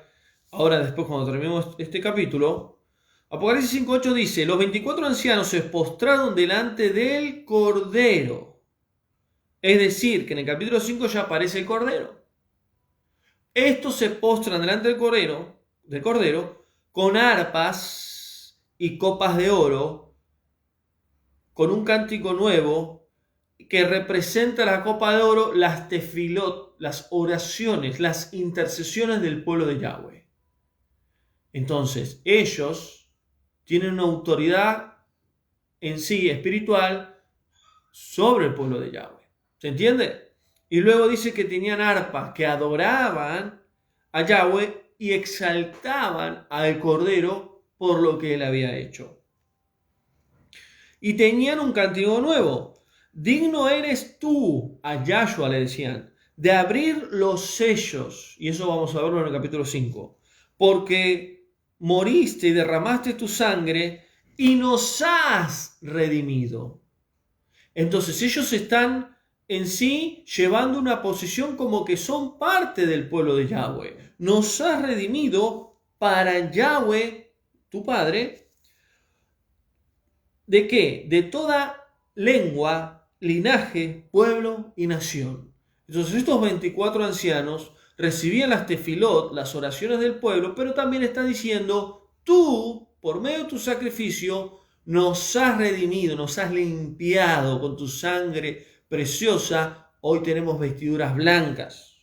ahora después cuando terminemos este capítulo. Apocalipsis 5.8 dice: los 24 ancianos se postraron delante del Cordero. Es decir, que en el capítulo 5 ya aparece el Cordero. Estos se postran delante del Cordero con arpas y copas de oro, con un cántico nuevo que representa la copa de oro, las tefilot, las oraciones, las intercesiones del pueblo de Yahweh. Entonces, ellos tienen una autoridad en sí espiritual sobre el pueblo de Yahweh. ¿Se entiende? Y luego dice que tenían arpas que adoraban a Yahweh y exaltaban al Cordero por lo que él había hecho. Y tenían un cántico nuevo. Digno eres tú, a Yahshua le decían, de abrir los sellos. Y eso vamos a verlo en el capítulo 5. Porque moriste y derramaste tu sangre y nos has redimido. Entonces ellos están en sí llevando una posición como que son parte del pueblo de Yahweh. Nos has redimido para Yahweh, tu Padre. ¿De qué? De toda lengua, linaje, pueblo y nación. Entonces estos 24 ancianos recibían las tefilot, las oraciones del pueblo, pero también está diciendo: tú, por medio de tu sacrificio, nos has redimido, nos has limpiado con tu sangre preciosa. Hoy tenemos vestiduras blancas.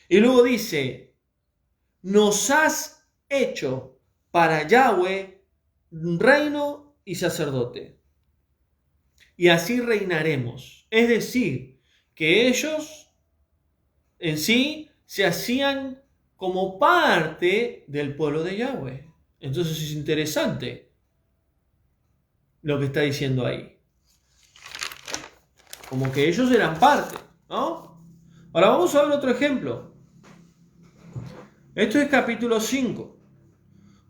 Y luego dice: nos has hecho para Yahweh reino y sacerdote. Y así reinaremos. Es decir, que ellos en sí se hacían como parte del pueblo de Yahweh. Entonces es interesante lo que está diciendo ahí. Como que ellos eran parte, ¿no? Ahora vamos a ver otro ejemplo. Esto es capítulo 5.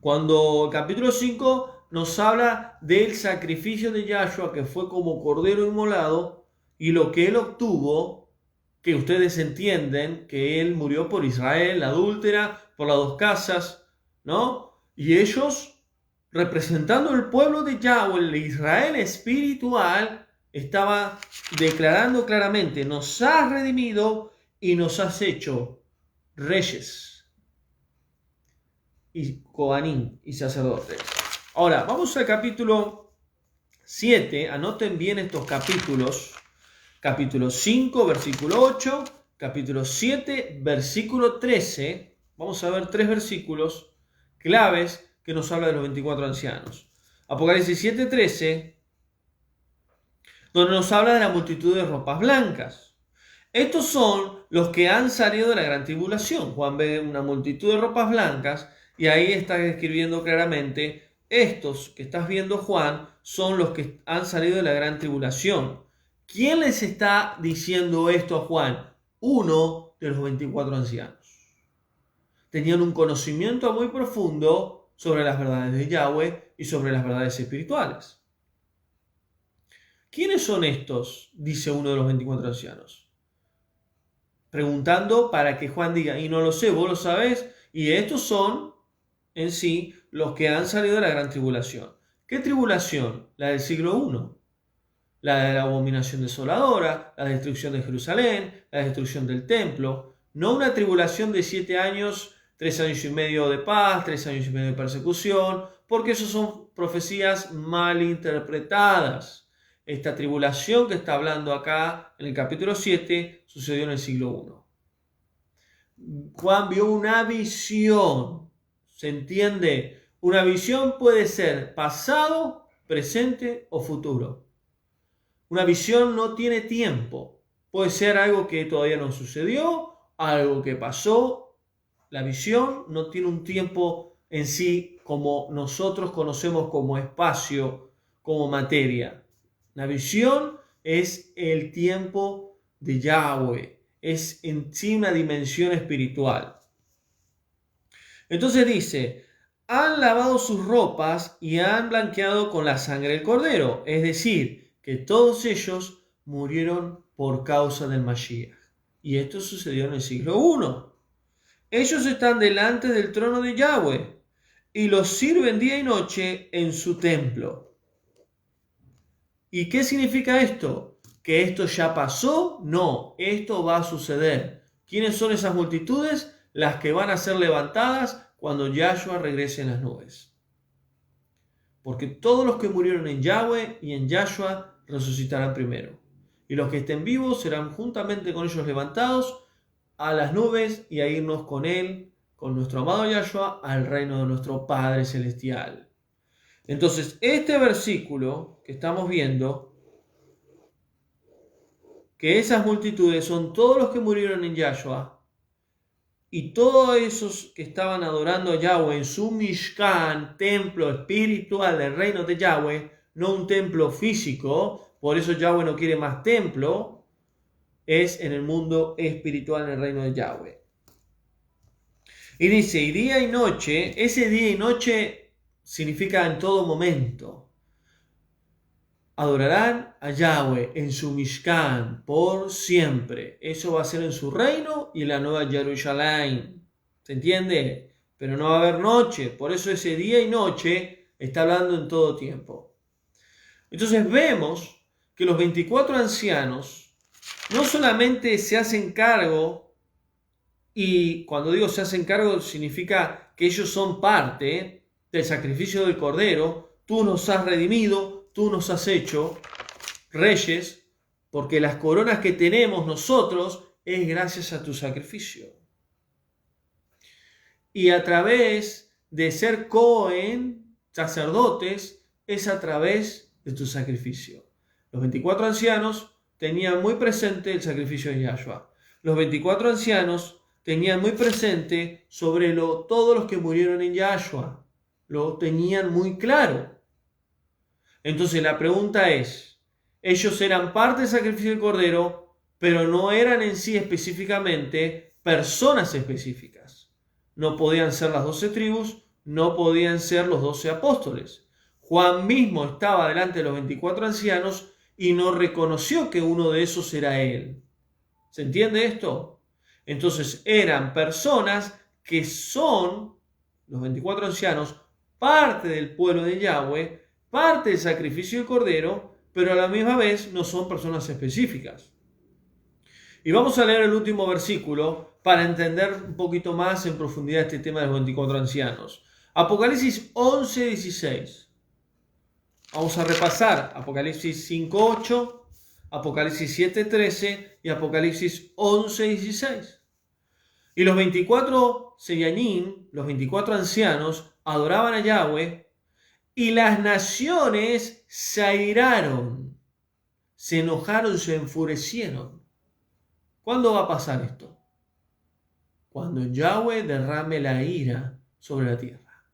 Cuando el capítulo 5 nos habla del sacrificio de Yahshua, que fue como cordero inmolado, y lo que él obtuvo, que ustedes entienden que él murió por Israel, la adúltera, por las dos casas, ¿no? Y ellos, representando el pueblo de Yahweh, el Israel espiritual, estaba declarando claramente: nos has redimido y nos has hecho reyes y coanín y sacerdotes. Ahora, vamos al capítulo 7. Anoten bien estos capítulos. Capítulo 5, versículo 8. Capítulo 7, versículo 13. Vamos a ver 3 versículos claves que nos habla de los 24 ancianos. Apocalipsis 7, 13, donde nos habla de la multitud de ropas blancas. Estos son los que han salido de la gran tribulación. Juan ve una multitud de ropas blancas y ahí está describiendo claramente: estos que estás viendo, Juan, son los que han salido de la gran tribulación. ¿Quién les está diciendo esto a Juan? Uno de los 24 ancianos. Tenían un conocimiento muy profundo sobre las verdades de Yahweh y sobre las verdades espirituales. ¿Quiénes son estos?, dice uno de los 24 ancianos, preguntando para que Juan diga: y no lo sé, vos lo sabés. Y estos son en sí los que han salido de la gran tribulación. ¿Qué tribulación? La del siglo I. La de la abominación desoladora, la destrucción de Jerusalén, la destrucción del templo. No una tribulación de 7 años, 3 años y medio de paz, 3 años y medio de persecución, porque esas son profecías mal interpretadas. Esta tribulación que está hablando acá en el capítulo 7 sucedió en el siglo I. Juan vio una visión. ¿Se entiende? Una visión puede ser pasado, presente o futuro. Una visión no tiene tiempo. Puede ser algo que todavía no sucedió, algo que pasó. La visión no tiene un tiempo en sí como nosotros conocemos como espacio, como materia. La visión es el tiempo de Yahweh. Es en sí una dimensión espiritual. Entonces dice, han lavado sus ropas y han blanqueado con la sangre del cordero. Es decir, que todos ellos murieron por causa del Mashiach. Y esto sucedió en el siglo I. Ellos están delante del trono de Yahweh y los sirven día y noche en su templo. ¿Y qué significa esto? ¿Que esto ya pasó? No, esto va a suceder. ¿Quiénes son esas multitudes? Las que van a ser levantadas cuando Yahshua regrese en las nubes. Porque todos los que murieron en Yahweh y en Yahshua resucitarán primero. Y los que estén vivos serán juntamente con ellos levantados a las nubes y a irnos con él, con nuestro amado Yahshua, al reino de nuestro Padre Celestial. Entonces, este versículo que estamos viendo, que esas multitudes son todos los que murieron en Yahshua, y todos esos que estaban adorando a Yahweh en su Mishkan, templo espiritual del reino de Yahweh, no un templo físico, por eso Yahweh no quiere más templo, es en el mundo espiritual en el reino de Yahweh. Y dice, y día y noche, ese día y noche significa en todo momento. Adorarán a Yahweh en su Mishkan por siempre. Eso va a ser en su reino y en la nueva Jerusalén. ¿Se entiende? Pero no va a haber noche. Por eso ese día y noche está hablando en todo tiempo. Entonces vemos que los 24 ancianos no solamente se hacen cargo, y cuando digo se hacen cargo significa que ellos son parte del sacrificio del Cordero. Tú nos has redimido, tú nos has hecho reyes, porque las coronas que tenemos nosotros es gracias a tu sacrificio. Y a través de ser Cohen, sacerdotes, es a través de tu sacrificio. Los 24 ancianos tenían muy presente el sacrificio de Yahshua. Los 24 ancianos tenían muy presente sobre todos los que murieron en Yahshua. Lo tenían muy claro. Entonces la pregunta es, ellos eran parte del sacrificio del Cordero, pero no eran en sí específicamente personas específicas. No podían ser las 12 tribus, no podían ser los 12 apóstoles. Juan mismo estaba delante de los 24 ancianos y no reconoció que uno de esos era él. ¿Se entiende esto? Entonces eran personas que son, los 24 ancianos, parte del pueblo de Yahweh, parte del sacrificio del Cordero, pero a la misma vez no son personas específicas. Y vamos a leer el último versículo para entender un poquito más en profundidad este tema de los 24 ancianos. Apocalipsis 11:16. Vamos a repasar Apocalipsis 5:8, Apocalipsis 7:13 y Apocalipsis 11:16. Y los 24 Seyanim, los 24 ancianos, adoraban a Yahweh, y las naciones se airaron, se enojaron, se enfurecieron. ¿Cuándo va a pasar esto? Cuando Yahweh derrame la ira sobre la tierra.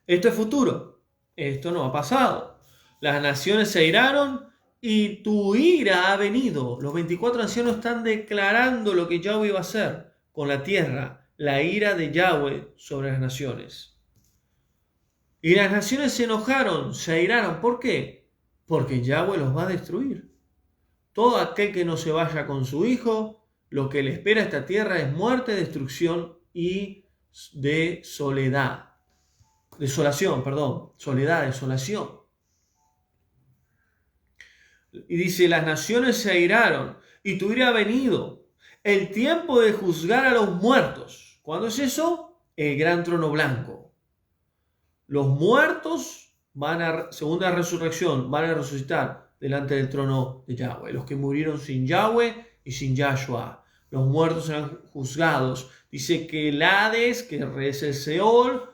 Esto es futuro, esto no ha pasado. Las naciones se airaron y tu ira ha venido. Los 24 ancianos están declarando lo que Yahweh iba a hacer con la tierra, la ira de Yahweh sobre las naciones. Y las naciones se enojaron, se airaron. ¿Por qué? Porque Yahweh los va a destruir. Todo aquel que no se vaya con su hijo, lo que le espera a esta tierra es muerte, destrucción y soledad. Desolación. Y dice, las naciones se airaron y tu ira ha venido. El tiempo de juzgar a los muertos. ¿Cuándo es eso? El gran trono blanco. Los muertos segunda resurrección, van a resucitar delante del trono de Yahweh. Los que murieron sin Yahweh y sin Yahshua. Los muertos serán juzgados. Dice que el Hades, que es el Seol,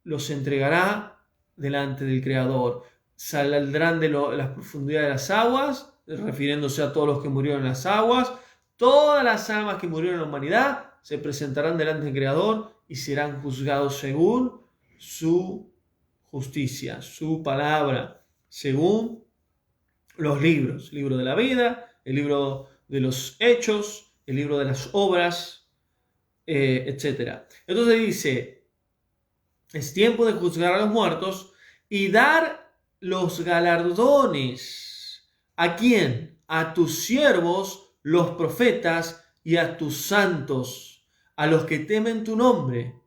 los entregará delante del Creador. Saldrán de las profundidades de las aguas, refiriéndose a todos los que murieron en las aguas. Todas las almas que murieron en la humanidad se presentarán delante del Creador y serán juzgados según su justicia, su palabra, según los libros. El libro de la vida, el libro de los hechos, el libro de las obras, etc. Entonces dice, es tiempo de juzgar a los muertos y dar los galardones. ¿A quién? A tus siervos, los profetas, y a tus santos, a los que temen tu nombre.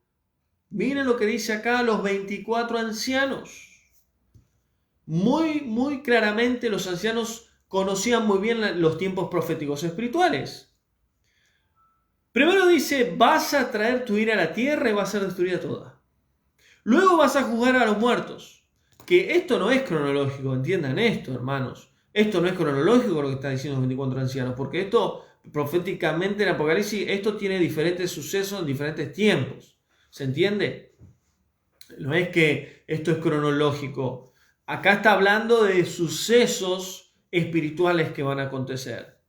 Miren lo que dice acá los 24 ancianos. Muy claramente los ancianos conocían muy bien los tiempos proféticos espirituales. Primero dice, vas a traer tu ira a la tierra y va a ser destruida toda. Luego vas a juzgar a los muertos. Que esto no es cronológico, entiendan esto, hermanos. Esto no es cronológico lo que están diciendo los 24 ancianos, porque esto proféticamente en Apocalipsis, esto tiene diferentes sucesos en diferentes tiempos. ¿Se entiende? No es que esto es cronológico. Acá está hablando de sucesos espirituales que van a acontecer.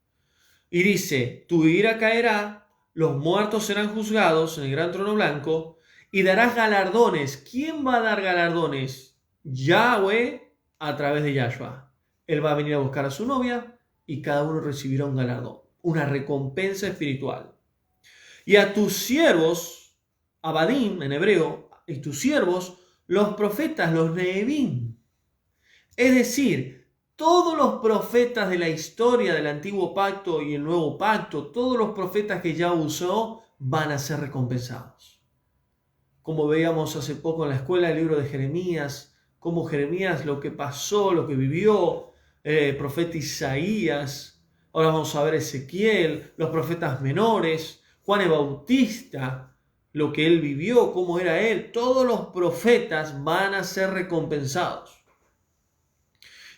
Y dice, tu ira caerá, los muertos serán juzgados en el gran trono blanco y darás galardones. ¿Quién va a dar galardones? Yahweh a través de Yahshua. Él va a venir a buscar a su novia y cada uno recibirá un galardón, una recompensa espiritual. Y a tus siervos, Abadim en hebreo, y tus siervos, los profetas, los Neevim. Es decir, todos los profetas de la historia del antiguo pacto y el nuevo pacto, todos los profetas que ya usó, van a ser recompensados. Como veíamos hace poco en la escuela, el libro de Jeremías, cómo Jeremías, lo que pasó, lo que vivió, el profeta Isaías, ahora vamos a ver Ezequiel, los profetas menores, Juan el Bautista, lo que él vivió, cómo era él, todos los profetas van a ser recompensados.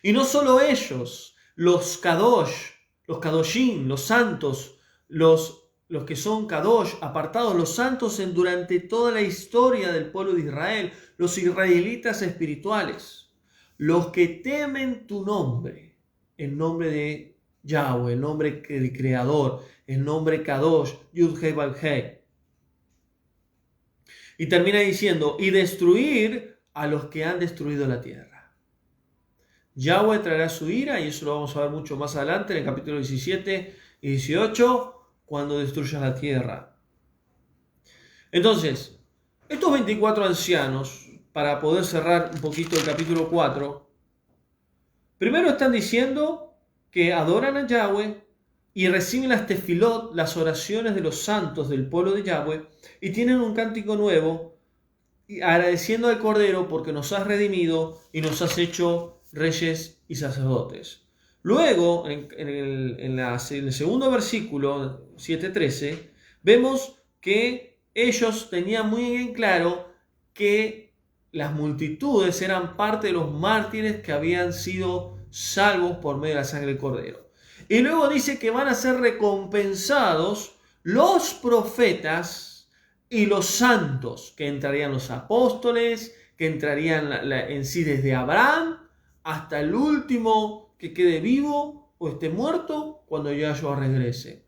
Y no solo ellos, los Kadosh, los Kadoshim, los santos, los que son Kadosh, apartados, los santos durante toda la historia del pueblo de Israel, los israelitas espirituales, los que temen tu nombre, el nombre de Yahweh, el nombre del Creador, el nombre Kadosh, Yud-Hei Vav-Hei. Y termina diciendo, y destruir a los que han destruido la tierra. Yahweh traerá su ira, y eso lo vamos a ver mucho más adelante en el capítulo 17 y 18, cuando destruya la tierra. Entonces, estos 24 ancianos, para poder cerrar un poquito el capítulo 4, primero están diciendo que adoran a Yahweh y reciben las tefilot, las oraciones de los santos del pueblo de Yahweh, y tienen un cántico nuevo, agradeciendo al Cordero porque nos has redimido y nos has hecho reyes y sacerdotes. Luego, en el segundo versículo, 7:13, vemos que ellos tenían muy bien claro que las multitudes eran parte de los mártires que habían sido salvos por medio de la sangre del Cordero. Y luego dice que van a ser recompensados los profetas y los santos, que entrarían los apóstoles, que entrarían en sí desde Abraham hasta el último que quede vivo o esté muerto cuando Yahshua regrese.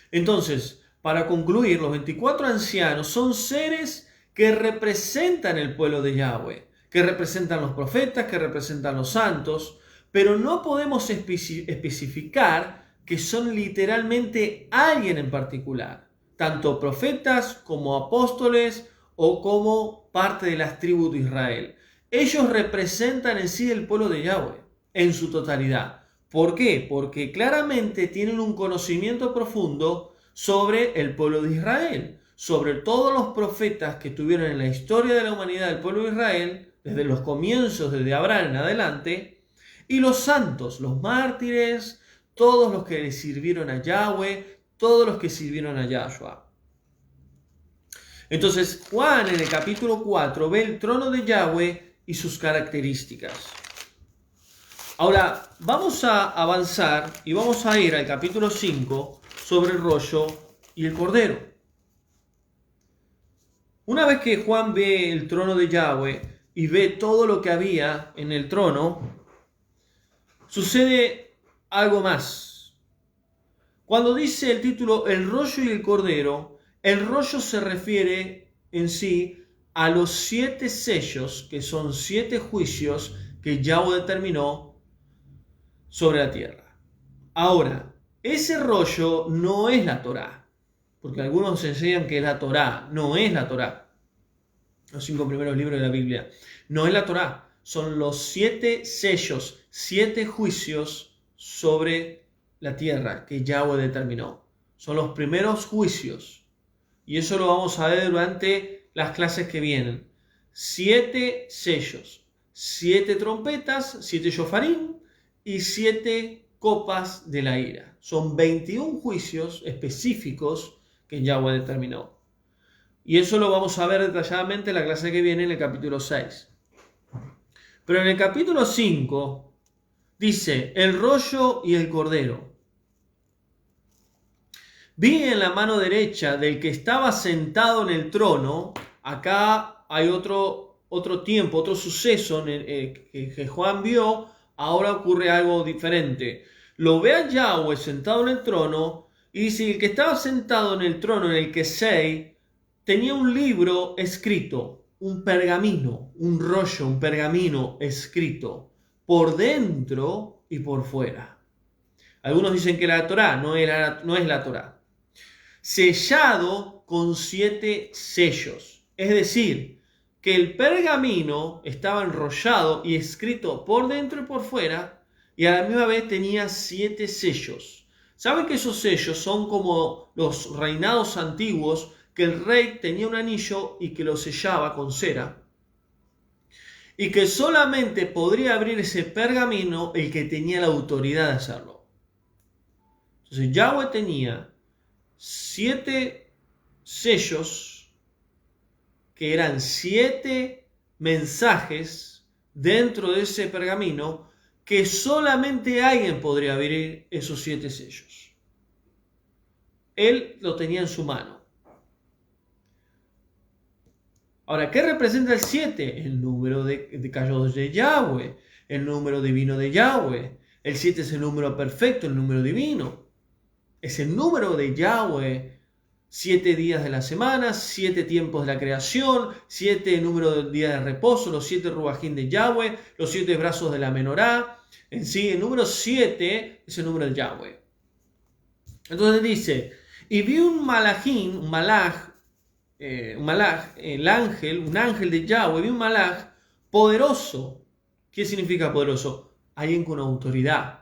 Entonces, para concluir, los 24 ancianos son seres que representan el pueblo de Yahweh, que representan los profetas, que representan los santos, pero no podemos especificar que son literalmente alguien en particular, tanto profetas como apóstoles o como parte de las tribus de Israel. Ellos representan en sí el pueblo de Yahweh en su totalidad. ¿Por qué? Porque claramente tienen un conocimiento profundo sobre el pueblo de Israel, sobre todos los profetas que tuvieron en la historia de la humanidad del pueblo de Israel, desde los comienzos, desde Abraham en adelante, y los santos, los mártires, todos los que le sirvieron a Yahweh, todos los que sirvieron a Yahshua. Entonces Juan en el capítulo 4 ve el trono de Yahweh y sus características. Ahora, vamos a avanzar y vamos a ir al capítulo 5 sobre el rollo y el cordero. Una vez que Juan ve el trono de Yahweh y ve todo lo que había en el trono, sucede algo más. Cuando dice el título El rollo y el cordero, el rollo se refiere en sí a los 7 sellos, que son 7 juicios que Yahweh determinó sobre la tierra. Ahora, ese rollo no es la Torá, porque algunos enseñan que es la Torá. No es la Torá. Los 5 primeros libros de la Biblia. No es la Torá. Son los 7 sellos, 7 juicios sobre la tierra que Yahweh determinó. Son los primeros juicios. Y eso lo vamos a ver durante las clases que vienen. 7 sellos, 7 trompetas, 7 shofarim y 7 copas de la ira. Son 21 juicios específicos que Yahweh determinó. Y eso lo vamos a ver detalladamente en la clase que viene en el capítulo 6. Pero en el capítulo 5 dice el rollo y el cordero. Vi en la mano derecha del que estaba sentado en el trono. Acá hay otro tiempo, otro suceso que Juan vio. Ahora ocurre algo diferente. Lo ve a Yahweh sentado en el trono y dice: el que estaba sentado en el trono, en el Kesei, tenía un libro escrito, un pergamino, un rollo, un pergamino escrito por dentro y por fuera. Algunos dicen que la Torá no es la Torá. Sellado con 7 sellos. Es decir, que el pergamino estaba enrollado y escrito por dentro y por fuera, y a la misma vez tenía 7 sellos. ¿Saben que esos sellos son como los reinados antiguos, que el rey tenía un anillo y que lo sellaba con cera? Y que solamente podría abrir ese pergamino el que tenía la autoridad de hacerlo. Entonces Yahweh tenía 7 sellos, que eran 7 mensajes dentro de ese pergamino, que solamente alguien podría abrir esos 7 sellos. Él lo tenía en su mano. Ahora, ¿qué representa el 7? El número de cayos de Yahweh, el número divino de Yahweh. El 7 es el número perfecto, el número divino. Es el número de Yahweh. 7 días de la semana, 7 tiempos de la creación, 7 número de días de reposo, los 7 rubajín de Yahweh, los 7 brazos de la menorá. En sí, el número 7 es el número de Yahweh. Entonces dice: y vi un malajín, un ángel de Yahweh, vi un malaj poderoso. ¿Qué significa poderoso? Alguien con autoridad.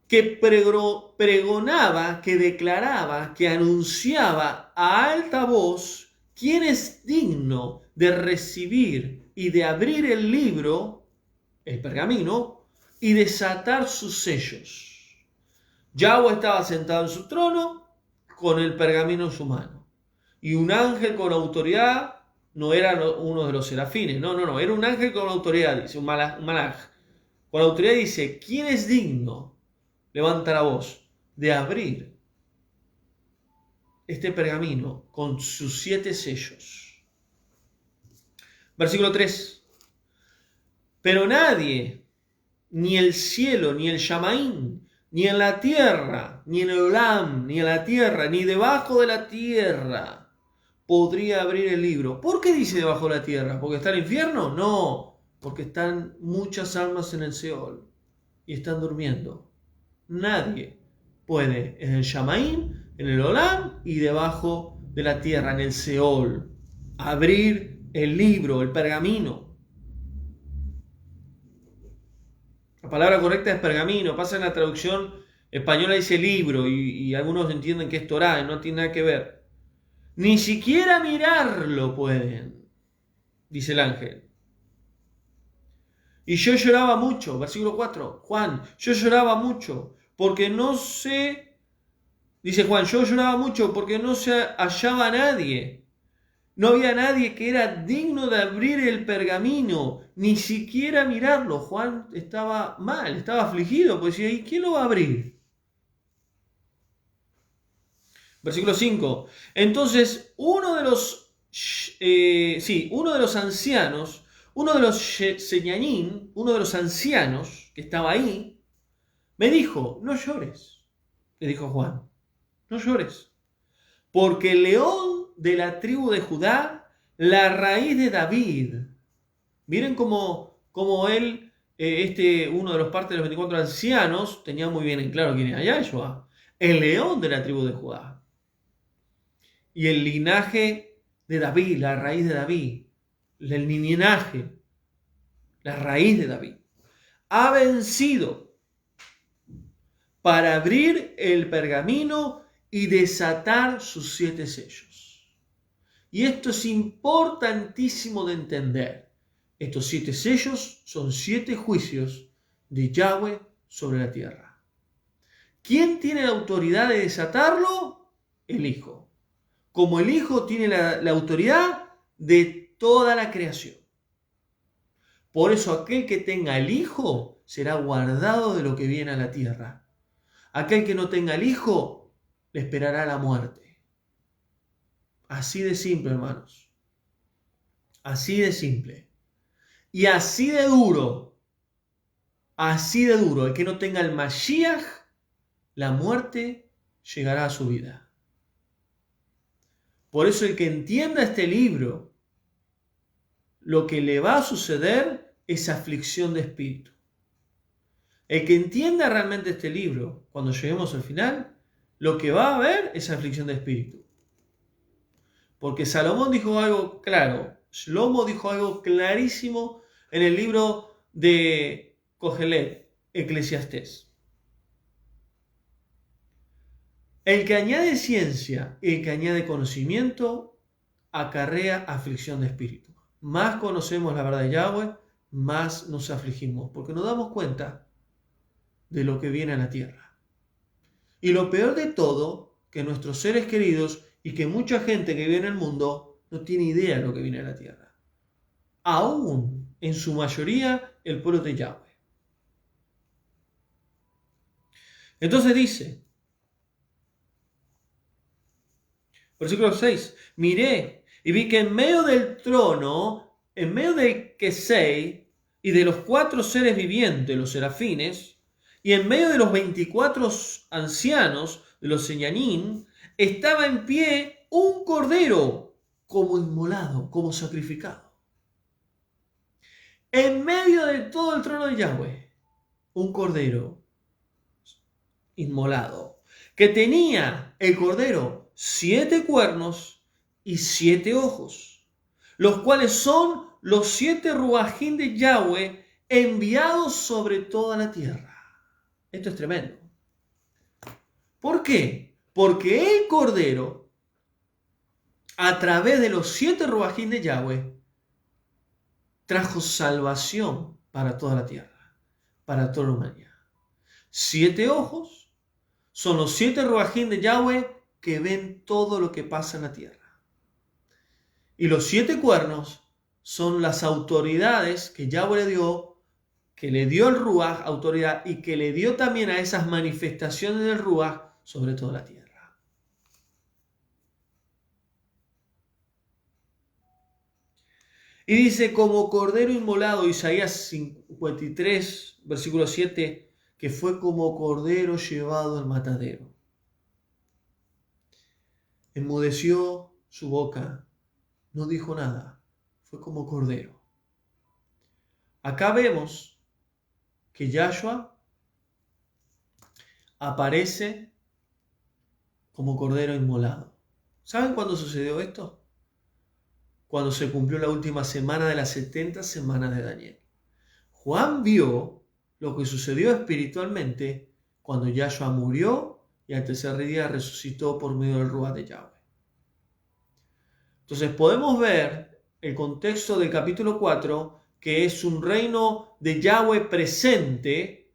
Que pregonaba, que declaraba, que anunciaba a alta voz quién es digno de recibir y de abrir el libro, el pergamino, y desatar sus sellos. Yahweh estaba sentado en su trono con el pergamino en su mano. Y un ángel con autoridad, no era uno de los serafines, no, era un ángel con autoridad, dice, un malaj. Con autoridad dice: ¿quién es digno? Levanta la voz de abrir este pergamino con sus 7 sellos. Versículo 3. Pero nadie, ni el cielo, ni el Shamaín, ni en la tierra, ni en el Olam, ni en la tierra, ni debajo de la tierra, podría abrir el libro. ¿Por qué dice debajo de la tierra? ¿Porque está el infierno? No, porque están muchas almas en el Seol y están durmiendo. Nadie puede en el Shamaim, en el Olam y debajo de la tierra, en el Seol, abrir el libro, el pergamino. La palabra correcta es pergamino. Pasa en la traducción española, dice libro, y algunos entienden que es Torá y no tiene nada que ver. Ni siquiera mirarlo pueden, dice el ángel. Y yo lloraba mucho, versículo 4, Juan, yo lloraba mucho, porque no se, dice Juan, yo lloraba mucho porque no se hallaba nadie, No había nadie que era digno de abrir el pergamino, ni siquiera mirarlo. Juan estaba mal, estaba afligido, pues decía, ¿y quién lo va a abrir? Versículo 5. Entonces, uno de los ancianos, uno de los señanín, uno de los ancianos que estaba ahí, me dijo, no llores, le dijo Juan, no llores, porque el león de la tribu de Judá, la raíz de David. Miren cómo él, uno de los partes de los 24 ancianos, tenía muy bien en claro quién era Yahshua, el león de la tribu de Judá. Y el linaje de David, la raíz de David, el linaje, la raíz de David, ha vencido para abrir el pergamino y desatar sus 7 sellos. Y esto es importantísimo de entender. Estos 7 sellos son 7 juicios de Yahweh sobre la tierra. ¿Quién tiene la autoridad de desatarlo? El Hijo. Como el Hijo tiene la autoridad de toda la creación. Por eso aquel que tenga el Hijo será guardado de lo que viene a la tierra. Aquel que no tenga el Hijo le esperará la muerte. Así de simple, hermanos. Así de simple. Y así de duro. Así de duro. El que no tenga el Mashiach, la muerte llegará a su vida. Por eso el que entienda este libro, lo que le va a suceder es aflicción de espíritu. El que entienda realmente este libro, cuando lleguemos al final, lo que va a haber es aflicción de espíritu. Porque Salomón dijo algo claro, Shlomo dijo algo clarísimo en el libro de Kohelet, Eclesiastés. El que añade ciencia y el que añade conocimiento acarrea aflicción de espíritu. Más conocemos la verdad de Yahweh, más nos afligimos, porque nos damos cuenta de lo que viene a la tierra. Y lo peor de todo, que nuestros seres queridos y que mucha gente que vive en el mundo no tiene idea de lo que viene a la tierra. Aún, en su mayoría, el pueblo de Yahweh. Entonces dice, versículo 6, miré y vi que en medio del trono, en medio del Kesei y de los 4 seres vivientes, los serafines, y en medio de los 24 ancianos de los señanín, estaba en pie un cordero como inmolado, como sacrificado. En medio de todo el trono de Yahweh, un cordero inmolado, que tenía el cordero 7 cuernos y 7 ojos, los cuales son los 7 ruajín de Yahweh enviados sobre toda la tierra. Esto es tremendo. ¿Por qué? Porque el cordero, a través de los 7 ruajín de Yahweh, trajo salvación para toda la tierra, para toda la humanidad. 7 ojos son los 7 ruajín de Yahweh que ven todo lo que pasa en la tierra. Y los 7 cuernos son las autoridades que Yahweh le dio, que le dio el Ruach autoridad y que le dio también a esas manifestaciones del Ruach sobre toda la tierra. Y dice, como cordero inmolado, Isaías 53, versículo 7, que fue como cordero llevado al matadero. Enmudeció su boca, no dijo nada, fue como cordero. Acá vemos que Yahshua aparece como cordero inmolado. ¿Saben cuándo sucedió esto? Cuando se cumplió la última semana de las 70 semanas de Daniel. Juan vio lo que sucedió espiritualmente cuando Yahshua murió y al tercer día resucitó por medio del Ruach de Yahweh. Entonces podemos ver el contexto del capítulo 4, que es un reino de Yahweh presente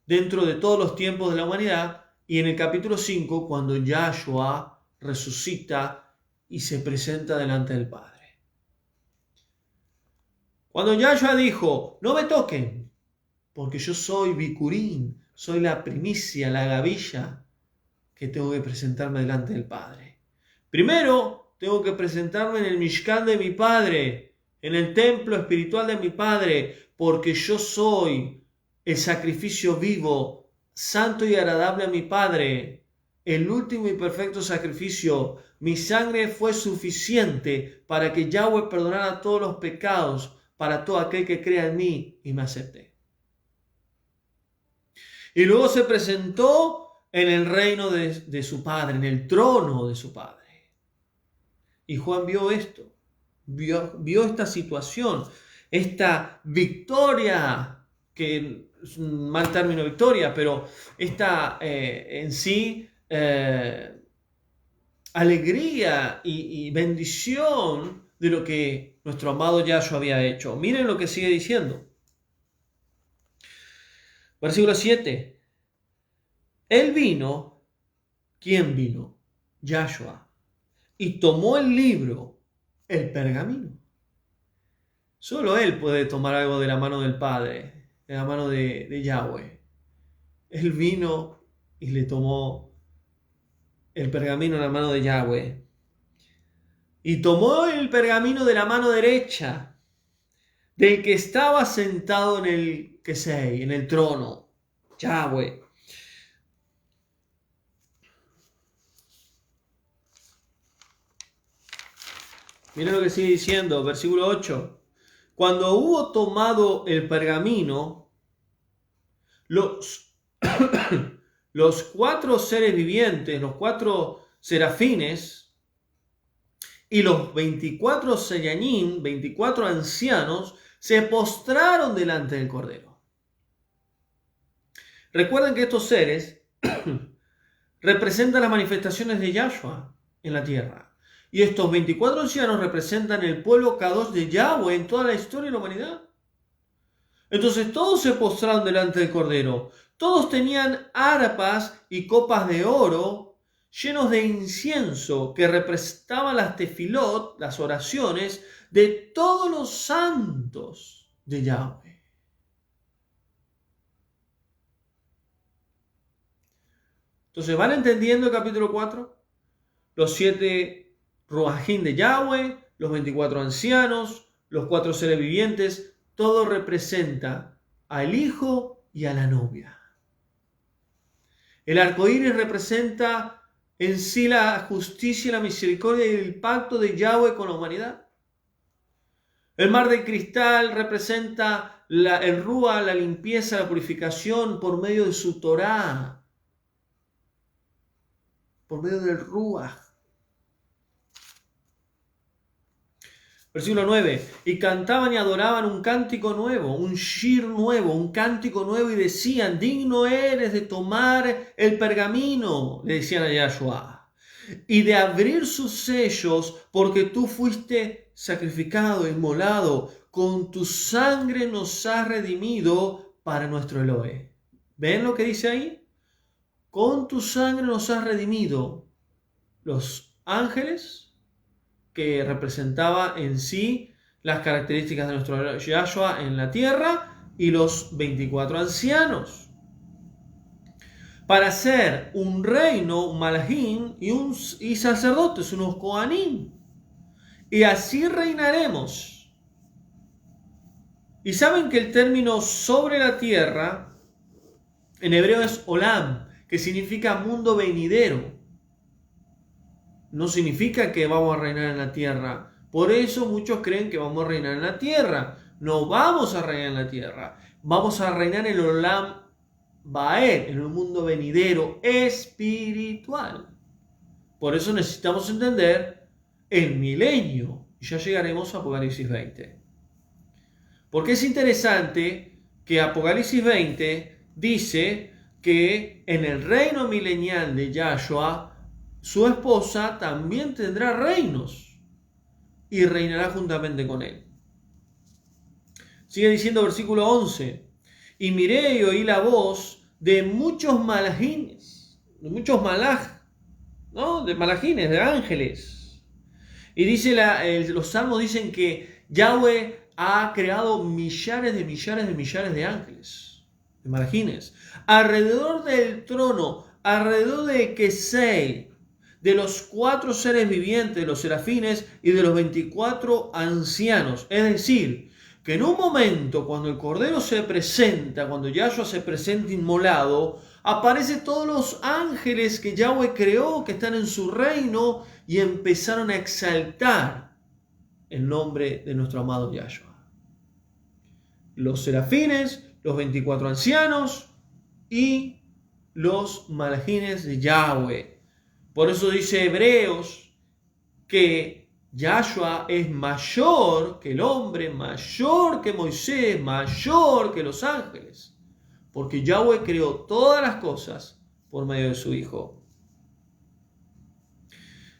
dentro de todos los tiempos de la humanidad, y en el capítulo 5, cuando Yahshua resucita y se presenta delante del Padre. Cuando Yahshua dijo, no me toquen, porque yo soy Bikurín, soy la primicia, la gavilla, que tengo que presentarme delante del Padre. Primero, tengo que presentarme en el Mishkan de mi Padre, en el templo espiritual de mi Padre, porque yo soy el sacrificio vivo, santo y agradable a mi Padre, el último y perfecto sacrificio. Mi sangre fue suficiente para que Yahweh perdonara todos los pecados para todo aquel que crea en mí y me acepte. Y luego se presentó en el reino de su Padre, en el trono de su Padre. Y Juan vio esto, vio esta situación, esta victoria, que es un mal término victoria, pero esta en sí alegría y bendición de lo que nuestro amado Yahshua había hecho. Miren lo que sigue diciendo. Versículo 7. Él vino, ¿quién vino? Yahshua. Y tomó el libro, el pergamino. Solo Él puede tomar algo de la mano del Padre, de la mano de Yahweh. Él vino y le tomó el pergamino en la mano de Yahweh. Y tomó el pergamino de la mano derecha del que estaba sentado en el Kesei, en el trono, Yahweh. Miren lo que sigue diciendo, versículo 8. Cuando hubo tomado el pergamino, los 4 seres vivientes, los 4 serafines y los 24 seyanim, 24 ancianos, se postraron delante del Cordero. Recuerden que estos seres representan las manifestaciones de Yahshua en la tierra. Y estos 24 ancianos representan el pueblo Kadosh de Yahweh en toda la historia de la humanidad. Entonces todos se postraron delante del Cordero. Todos tenían arpas y copas de oro llenos de incienso que representaban las tefilot, las oraciones de todos los santos de Yahweh. Entonces, ¿van entendiendo el capítulo 4? Los 7 Ruajín de Yahweh, los 24 ancianos, los 4 seres vivientes, todo representa al hijo y a la novia. El arco iris representa en sí la justicia y la misericordia y el pacto de Yahweh con la humanidad. El mar de cristal representa el Ruach, la limpieza, la purificación por medio de su Torá, por medio del Ruach. Versículo 9. Y cantaban y adoraban un cántico nuevo, un shir nuevo, un cántico nuevo, y decían: digno eres de tomar el pergamino, le decían a Yahshua, y de abrir sus sellos, porque tú fuiste sacrificado, inmolado, con tu sangre nos has redimido para nuestro Elohe. ¿Ven lo que dice ahí? Con tu sangre nos has redimido. Los ángeles, que representaba en sí las características de nuestro Yahshua en la tierra, y los 24 ancianos, para ser un reino, un malahim y sacerdotes, unos kohanim, y así reinaremos. Y saben que el término sobre la tierra en hebreo es olam, que significa mundo venidero. No significa que vamos a reinar en la tierra. Por eso muchos creen que vamos a reinar en la tierra. No vamos a reinar en la tierra. Vamos a reinar en el Olam Baer, en el mundo venidero espiritual. Por eso necesitamos entender el milenio. Y ya llegaremos a Apocalipsis 20. Porque es interesante que Apocalipsis 20 dice que en el reino milenial de Yahshua, su esposa también tendrá reinos y reinará juntamente con él. Sigue diciendo versículo 11. Y miré y oí la voz de muchos malajines, de muchos malaj, ¿no? De malajines, de ángeles, Y dice los salmos dicen que Yahweh ha creado millares de ángeles, de malajines, alrededor del trono, alrededor de Kesei, de los 4 seres vivientes, de los serafines y de los 24 ancianos. Es decir, que en un momento, cuando el Cordero se presenta, cuando Yahshua se presenta inmolado, aparecen todos los ángeles que Yahweh creó, que están en su reino, y empezaron a exaltar el nombre de nuestro amado Yahshua. Los serafines, los 24 ancianos y los malajines de Yahweh. Por eso dice Hebreos que Yahshua es mayor que el hombre, mayor que Moisés, mayor que los ángeles. Porque Yahweh creó todas las cosas por medio de su Hijo.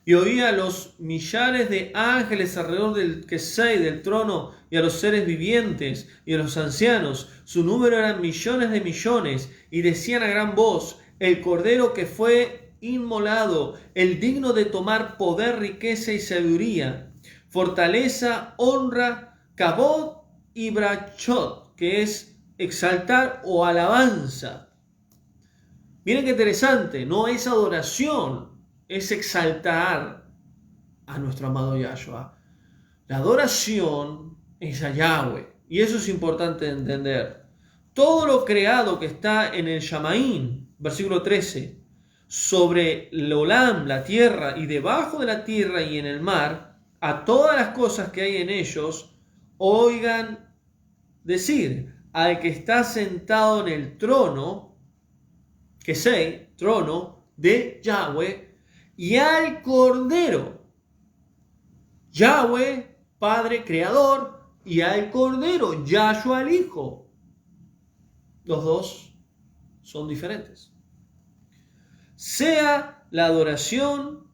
Y oía a los millares de ángeles alrededor del Kesei, del trono, y a los seres vivientes y a los ancianos. Su número eran millones de millones, y decían a gran voz: el Cordero que fue inmolado, el digno de tomar poder, riqueza y sabiduría, fortaleza, honra, kabod y brachot, que es exaltar o alabanza. Miren qué interesante, no es adoración, es exaltar a nuestro amado Yahshua. La adoración es a Yahweh, y eso es importante entender. Todo lo creado que está en el Shamaín, versículo 13, sobre el Olam, la tierra, y debajo de la tierra y en el mar, a todas las cosas que hay en ellos, oigan decir al que está sentado en el trono, que sé, trono de Yahweh, y al Cordero. Yahweh, Padre Creador, y al Cordero, Yahshua el Hijo. Los dos son diferentes. Sea la adoración,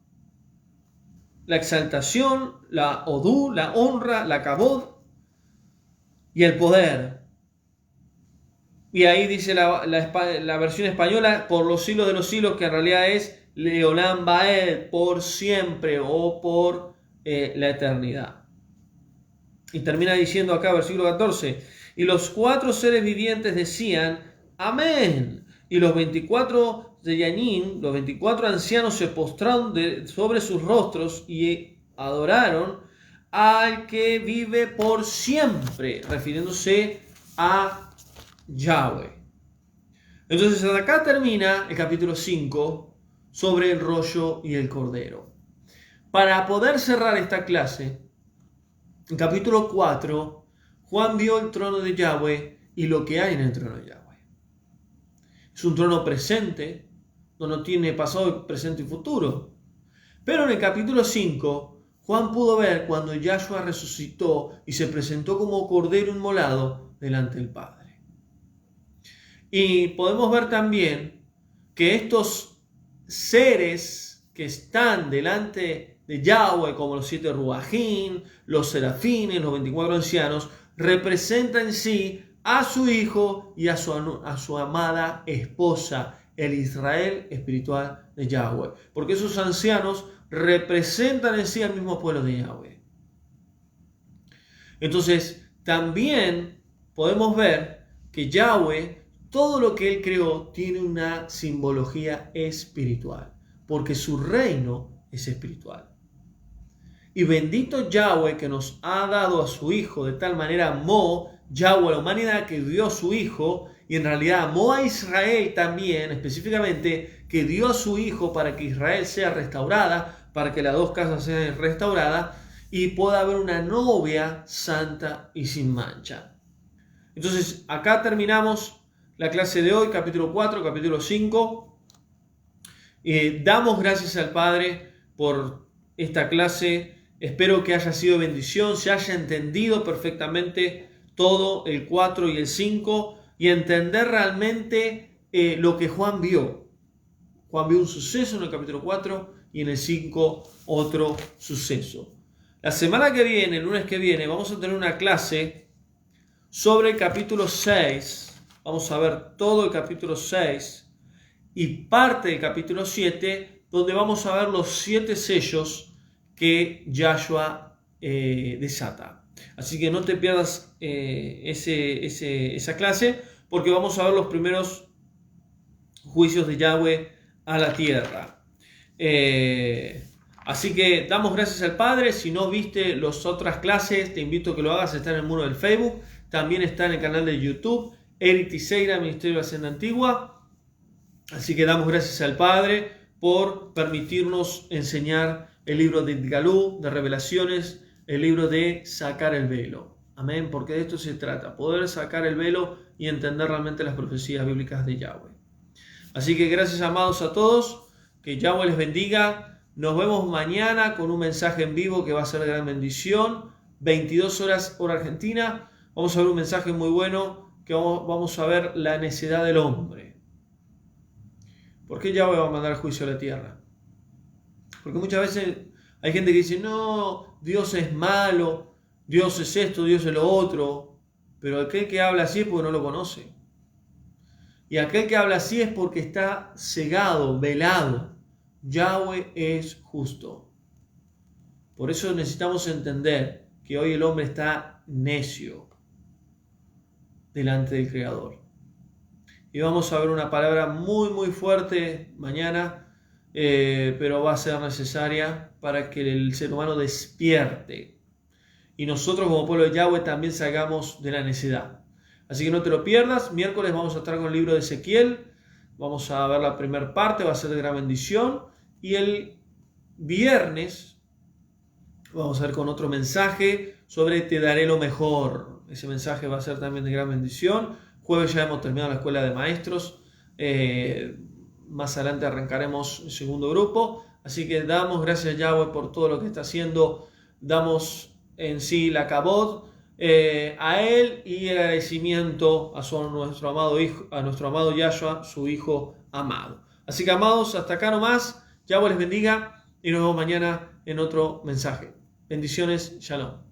la exaltación, la odú, la honra, la kabod y el poder. Y ahí dice la versión española, por los siglos de los siglos, que en realidad es Leolam Baed, por siempre o por la eternidad. Y termina diciendo acá, versículo 14, y los 4 seres vivientes decían: amén. Y los 24 de Yanín, los 24 ancianos, se postraron sobre sus rostros y adoraron al que vive por siempre, refiriéndose a Yahweh. Entonces hasta acá termina el capítulo 5 sobre el rollo y el cordero. Para poder cerrar esta clase, en capítulo 4, Juan vio el trono de Yahweh y lo que hay en el trono de Yahweh. Es un trono presente, no tiene pasado, presente y futuro. Pero en el capítulo 5, Juan pudo ver cuando Yahshua resucitó y se presentó como cordero inmolado delante del Padre. Y podemos ver también que estos seres que están delante de Yahweh, como los 7 ruajín, los serafines, los 24 ancianos, representan en sí a su Hijo y a su amada esposa, el Israel espiritual de Yahweh. Porque esos ancianos representan en sí al mismo pueblo de Yahweh. Entonces, también podemos ver que Yahweh, todo lo que Él creó, tiene una simbología espiritual, porque su reino es espiritual. Y bendito Yahweh, que nos ha dado a su Hijo, de tal manera amó Yahweh a la humanidad que dio a su Hijo, y en realidad amó a Israel también, específicamente, que dio a su Hijo para que Israel sea restaurada, para que las 2 casas sean restauradas, y pueda haber una novia santa y sin mancha. Entonces, acá terminamos la clase de hoy, capítulo 4, capítulo 5. Damos gracias al Padre por esta clase. Espero que haya sido bendición, se haya entendido perfectamente todo el 4 y el 5 y entender realmente lo que Juan vio. Juan vio un suceso en el capítulo 4 y en el 5 otro suceso. La semana que viene, el lunes que viene, vamos a tener una clase sobre el capítulo 6. Vamos a ver todo el capítulo 6 y parte del capítulo 7, donde vamos a ver los 7 sellos que Yahshua desata. Así que no te pierdas esa clase, porque vamos a ver los primeros juicios de Yahweh a la tierra. Así que damos gracias al Padre. Si no viste las otras clases, te invito a que lo hagas. Está en el muro del Facebook, también está en el canal de YouTube, Eric Tiseira, Ministerio de la Senda Antigua. Así que damos gracias al Padre por permitirnos enseñar el libro de Galú, de Revelaciones, el libro de sacar el velo. Amén, porque de esto se trata, poder sacar el velo y entender realmente las profecías bíblicas de Yahweh. Así que gracias, amados, a todos, que Yahweh les bendiga. Nos vemos mañana con un mensaje en vivo que va a ser de gran bendición, 22 horas hora argentina. Vamos a ver un mensaje muy bueno, que vamos a ver la necedad del hombre. ¿Por qué Yahweh va a mandar juicio a la tierra? Porque muchas veces hay gente que dice, no, Dios es malo, Dios es esto, Dios es lo otro. Pero aquel que habla así es porque no lo conoce. Y aquel que habla así es porque está cegado, velado. Yahweh es justo. Por eso necesitamos entender que hoy el hombre está necio delante del Creador. Y vamos a ver una palabra muy muy fuerte mañana, pero va a ser necesaria para que el ser humano despierte. Y nosotros como pueblo de Yahweh también salgamos de la necedad. Así que no te lo pierdas. Miércoles vamos a estar con el libro de Ezequiel. Vamos a ver la primera parte, va a ser de gran bendición. Y el viernes vamos a ver con otro mensaje sobre te daré lo mejor. Ese mensaje va a ser también de gran bendición. Jueves ya hemos terminado la escuela de maestros. Más adelante arrancaremos el segundo grupo. Así que damos gracias a Yahweh por todo lo que está haciendo. Damos en sí la kabod a él y el agradecimiento a nuestro amado hijo, a nuestro amado Yahshua, su hijo amado. Así que, amados, hasta acá nomás. Yahweh les bendiga y nos vemos mañana en otro mensaje. Bendiciones, shalom.